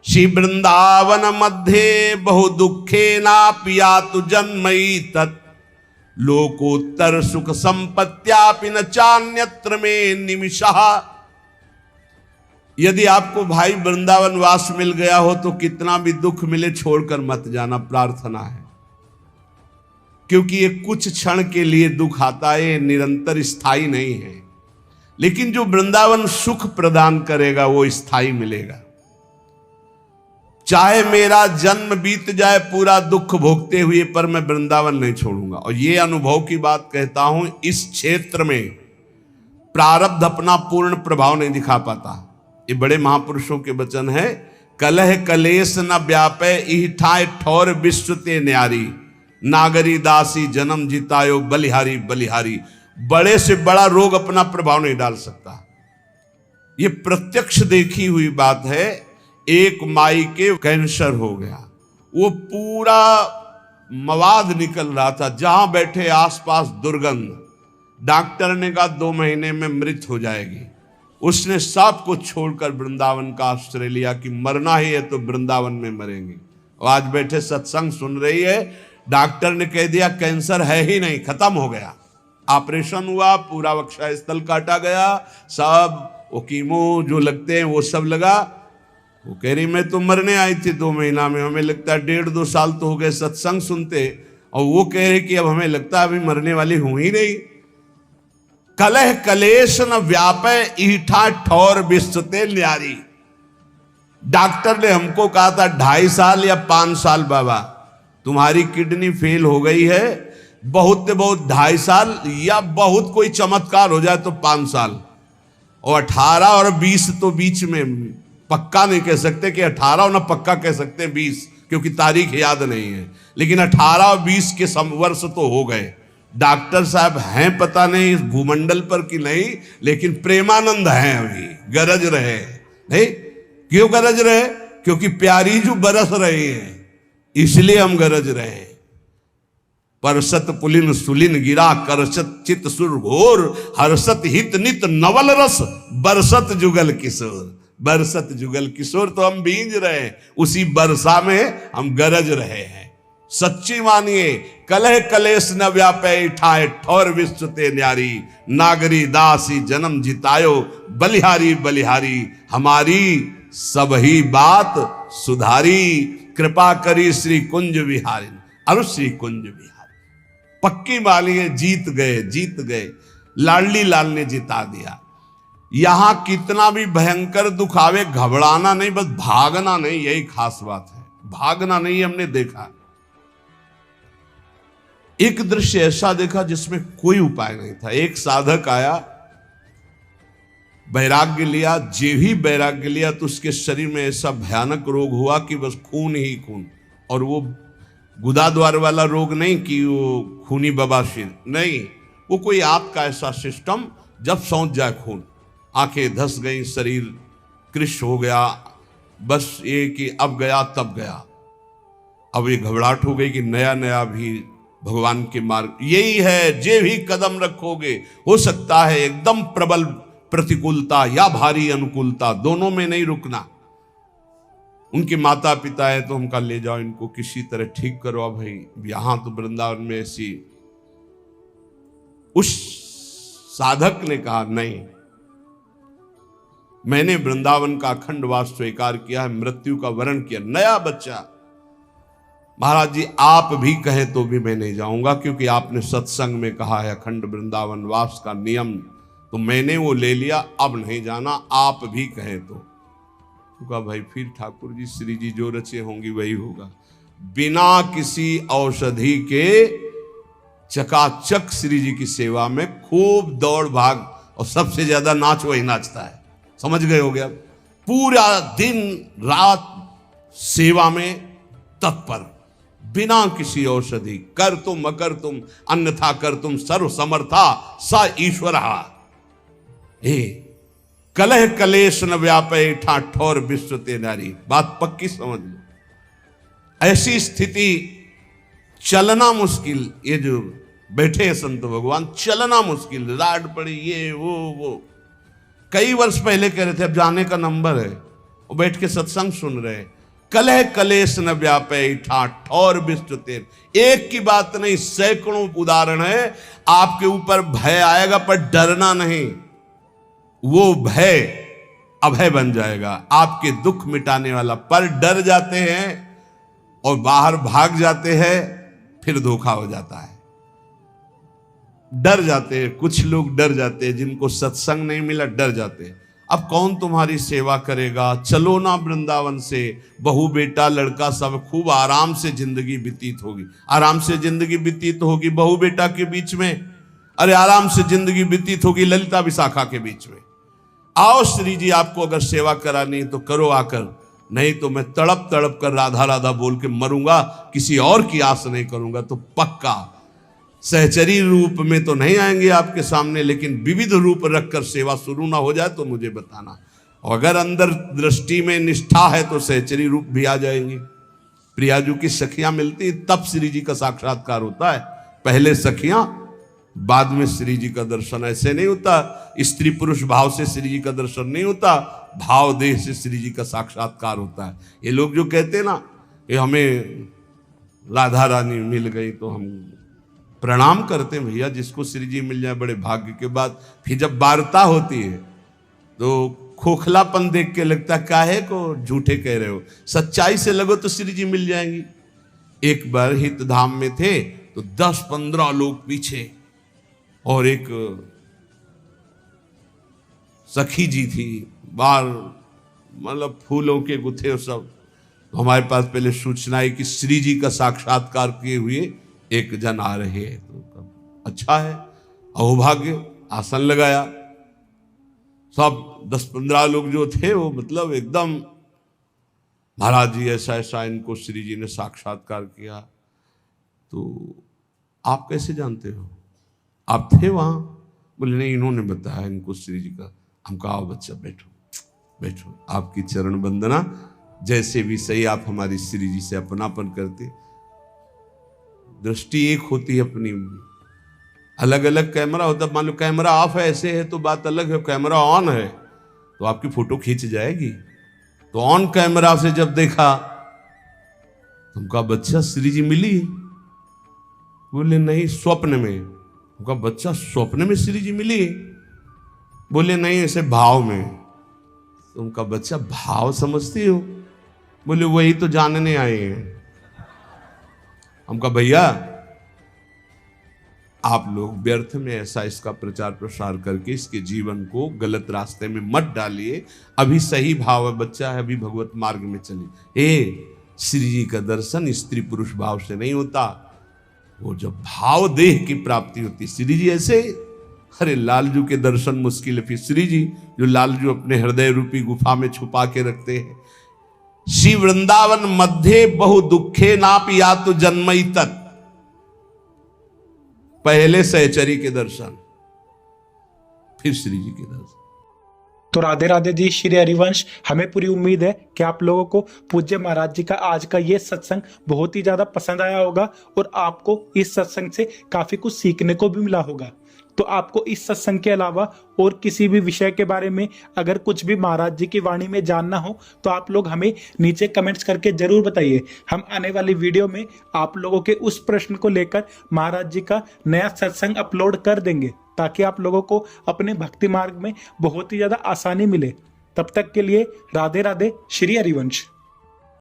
A: श्री वृंदावन मध्य बहु दुखे ना पिया तु जन्मई तत्, लोकोत्तर सुख संपत्त्यापि न चान्यत्र में निमिषः। यदि आपको भाई वृंदावन वास मिल गया हो तो कितना भी दुख मिले छोड़कर मत जाना, प्रार्थना है। क्योंकि ये कुछ क्षण के लिए दुख आता है, निरंतर स्थायी नहीं है। लेकिन जो वृंदावन सुख प्रदान करेगा वो स्थायी मिलेगा। चाहे मेरा जन्म बीत जाए पूरा दुख भोगते हुए, पर मैं वृंदावन नहीं छोड़ूंगा। और ये अनुभव की बात कहता हूं, इस क्षेत्र में प्रारब्ध अपना पूर्ण प्रभाव नहीं दिखा पाता। ये बड़े महापुरुषों के वचन है, कलह कलेश न व्यापे इठाए ठौर विश्व ते न्यारी, नागरी दासी जन्म जितायो बलिहारी बलिहारी। बड़े से बड़ा रोग अपना प्रभाव नहीं डाल सकता। ये प्रत्यक्ष देखी हुई बात है। एक माई के कैंसर हो गया, वो पूरा मवाद निकल रहा था, जहां बैठे आसपास दुर्गंध। डॉक्टर ने कहा 2 महीने में मृत हो जाएगी। उसने सब कुछ छोड़कर वृंदावन का आश्रय लिया कि मरना ही है तो वृंदावन में मरेंगे। और आज बैठे सत्संग सुन रही है, डॉक्टर ने कह दिया कैंसर है ही नहीं, खत्म हो गया। ऑपरेशन हुआ, पूरा वक्षा स्थल काटा गया, सब वो कीमो जो लगते हैं वो सब लगा। वो कह रही मैं तो मरने आई थी 2 महीना में, हमें लगता है 1.5-2 साल तो हो गए सत्संग सुनते, और वो कह रहे कि अब हमें लगता है अभी मरने वाली हूं ही नहीं। कलह कलेश न व्यापे ईठा ठौर विश्वते न्यारी। डॉक्टर ने हमको कहा था 2.5 साल या 5 साल बाबा तुम्हारी किडनी फेल हो गई है, बहुत 2.5 साल, या बहुत कोई चमत्कार हो जाए तो 5 साल। और 18 और 20 तो बीच में पक्का नहीं कह सकते कि 18 और ना पक्का कह सकते 20, क्योंकि तारीख याद नहीं है, लेकिन 18 और 20 के वर्ष तो हो गए। डॉक्टर साहब हैं पता नहीं इस भूमंडल पर कि नहीं, लेकिन प्रेमानंद हैं अभी, गरज रहे नहीं। क्यों गरज रहे? क्योंकि प्यारी जो बरस रही है, इसलिए हम गरज रहे हैं। परसत पुलिन सुलिन गिरा करसत चित सुर घोर, हर्षत हित नित नवल रस बरसत जुगल किशोर। बरसत जुगल किशोर तो हम भींज रहे हैं, उसी बरसा में हम गरज रहे हैं। सच्ची मानिए, कलह कलेश न व्यापे ठाए ठौर विश्व ते न्यारी, नागरी दासी जन्म जितायो बलिहारी बलिहारी, हमारी सबही बात सुधारी, कृपा करी श्री कुंज विहारी अरु श्री कुंज विहारी। पक्की मानिए, जीत गए जीत गए, लाडली लाल ने जिता दिया। यहां कितना भी भयंकर दुख आवे, घबराना नहीं, बस भागना नहीं, यही खास बात है। भागना नहीं, हमने देखा एक दृश्य ऐसा देखा जिसमें कोई उपाय नहीं था। एक साधक आया, वैराग्य लिया, जे भी वैराग्य लिया तो उसके शरीर में ऐसा भयानक रोग हुआ कि बस खून ही खून। और वो गुदाद्वार वाला रोग नहीं कि वो खूनी बवासीर नहीं, वो कोई आपका ऐसा सिस्टम जब सौंच जाए खून, आंखें धस गई, शरीर कृश हो गया, बस ये कि अब गया तब गया। अब ये घबराहट हो गई कि नया नया भी भगवान के मार्ग यही है, जे भी कदम रखोगे हो सकता है एकदम प्रबल प्रतिकूलता या भारी अनुकूलता, दोनों में नहीं रुकना। उनके माता पिता है तो हमका ले जाओ, इनको किसी तरह ठीक करो भाई। यहां तो वृंदावन में ऐसी, उस साधक ने कहा नहीं, मैंने वृंदावन का अखंड वास स्वीकार किया है, मृत्यु का वरण किया, नया बच्चा। महाराज जी आप भी कहें तो भी मैं नहीं जाऊंगा, क्योंकि आपने सत्संग में कहा है अखंड वृंदावन वास का नियम, तो मैंने वो ले लिया, अब नहीं जाना, आप भी कहें तो। कहा भाई फिर ठाकुर जी श्री जी जो रचे होंगी वही होगा। बिना किसी औषधि के चकाचक श्री जी की सेवा में खूब दौड़ भाग, और सबसे ज्यादा नाच वही नाचता है, समझ गए हो गया। पूरा दिन रात सेवा में तत्पर, बिना किसी औषधि, कर तुम अकर तुम अन्यथा कर तुम सर्व समर्था स ईश्वर। कलह कलेश न व्यापे ठाठौर विश्व ते नारी, बात पक्की समझ लो। ऐसी स्थिति, चलना मुश्किल, ये जो बैठे हैं संत भगवान, चलना मुश्किल, राड पड़ी, ये वो कई वर्ष पहले कह रहे थे, अब जाने का नंबर है, वो बैठ के सत्संग सुन रहे हैं। कलह कलेश न व्यापे ठाठौर विश्व ते, एक की बात नहीं, सैकड़ों उदाहरण है। आपके ऊपर भय आएगा पर डरना नहीं, वो भय अभय बन जाएगा, आपके दुख मिटाने वाला। पर डर जाते हैं और बाहर भाग जाते हैं, फिर धोखा हो जाता है। डर जाते हैं, कुछ लोग डर जाते हैं, जिनको सत्संग नहीं मिला डर जाते हैं। अब कौन तुम्हारी सेवा करेगा, चलो ना वृंदावन से, बहू बेटा लड़का सब खूब आराम से जिंदगी व्यतीत होगी। आराम से जिंदगी व्यतीत होगी बहू बेटा के बीच में, अरे आराम से जिंदगी व्यतीत होगी ललिता विशाखा के बीच में। आओ श्री जी, आपको अगर सेवा करानी है तो करो आकर, नहीं तो मैं तड़प तड़प कर राधा राधा बोल के मरूंगा, किसी और की आस नहीं करूंगा। तो पक्का सहचरी रूप में तो नहीं आएंगे आपके सामने, लेकिन विविध रूप रखकर सेवा शुरू ना हो जाए तो मुझे बताना। और अगर अंदर दृष्टि में निष्ठा है तो सहचरी रूप भी आ जाएंगी। प्रियाजू की सखियां मिलती तब श्री जी का साक्षात्कार होता है, पहले सखियां बाद में श्री जी का दर्शन। ऐसे नहीं होता, स्त्री पुरुष भाव से श्री जी का दर्शन नहीं होता, भाव देह से श्री जी का साक्षात्कार होता है। ये लोग जो कहते हैं ना कि हमें राधा रानी मिल गई तो हम प्रणाम करते हैं, भैया जिसको श्री जी मिल जाए बड़े भाग्य के बाद। फिर जब वार्ता होती है तो खोखलापन देख के लगता काहे को झूठे कह रहे हो, सच्चाई से लगो तो श्री जी मिल जाएंगी। एक बार हित धाम में थे तो 10-15 लोग पीछे, और एक सखी जी थी, बाल मतलब फूलों के गुथे और सब। तो हमारे पास पहले सूचना है कि श्री जी का साक्षात्कार किए हुए एक जन आ रहे हैं। तो अच्छा है, अहोभाग्य, आसन लगाया। सब 10-15 लोग जो थे वो मतलब एकदम, महाराज जी ऐसा ऐसा इनको श्री जी ने साक्षात्कार किया। तो आप कैसे जानते हो, आप थे वहां? बोले नहीं, इन्होंने बताया इनको श्री जी का। हम कहा आओ बच्चा बैठो बैठो, आपकी चरण वंदना, जैसे भी सही आप हमारी श्री जी से अपनापन करते। दृष्टि एक होती है अपनी, अलग अलग कैमरा होता है। मान लो कैमरा ऑफ है ऐसे है तो बात अलग है, कैमरा ऑन है तो आपकी फोटो खींच जाएगी। तो ऑन कैमरा से जब देखा तुमका बच्चा श्री जी मिली? बोले नहीं, स्वप्न में। उनका बच्चा स्वप्न में श्री जी मिली? बोले नहीं, ऐसे भाव में। तो उनका बच्चा भाव समझती हो? बोले वही तो जानने आए हैं। हमका भैया आप लोग व्यर्थ में ऐसा इसका प्रचार प्रसार करके इसके जीवन को गलत रास्ते में मत डालिए। अभी सही भाव है, बच्चा है, अभी भगवत मार्ग में चलिए। श्री जी का दर्शन स्त्री पुरुष भाव से नहीं होता, वो जब भाव देह की प्राप्ति होती। श्री जी ऐसे, अरे लालजू के दर्शन मुश्किल है, फिर श्री जी जो लालजू अपने हृदय रूपी गुफा में छुपा के रखते हैं। श्री वृंदावन मध्य बहु दुखे नाप या तो जन्मई तत्, पहले सहचरी के दर्शन, फिर श्री जी के दर्शन।
B: तो राधे राधे जी, श्री हरिवंश। हमें पूरी उम्मीद है कि आप लोगों को पूज्य महाराज जी का आज का ये सत्संग बहुत ही ज्यादा पसंद आया होगा और आपको इस सत्संग से काफी कुछ सीखने को भी मिला होगा। तो आपको इस सत्संग के अलावा और किसी भी विषय के बारे में अगर कुछ भी महाराज जी की वाणी में जानना हो तो आप लोग हमें नीचे कमेंट्स करके जरूर बताइए। हम आने वाली वीडियो में आप लोगों के उस प्रश्न को लेकर महाराज जी का नया सत्संग अपलोड कर देंगे, ताकि आप लोगों को अपने भक्ति मार्ग में बहुत ही ज्यादा आसानी मिले। तब तक के लिए राधे राधे, श्री हरिवंश।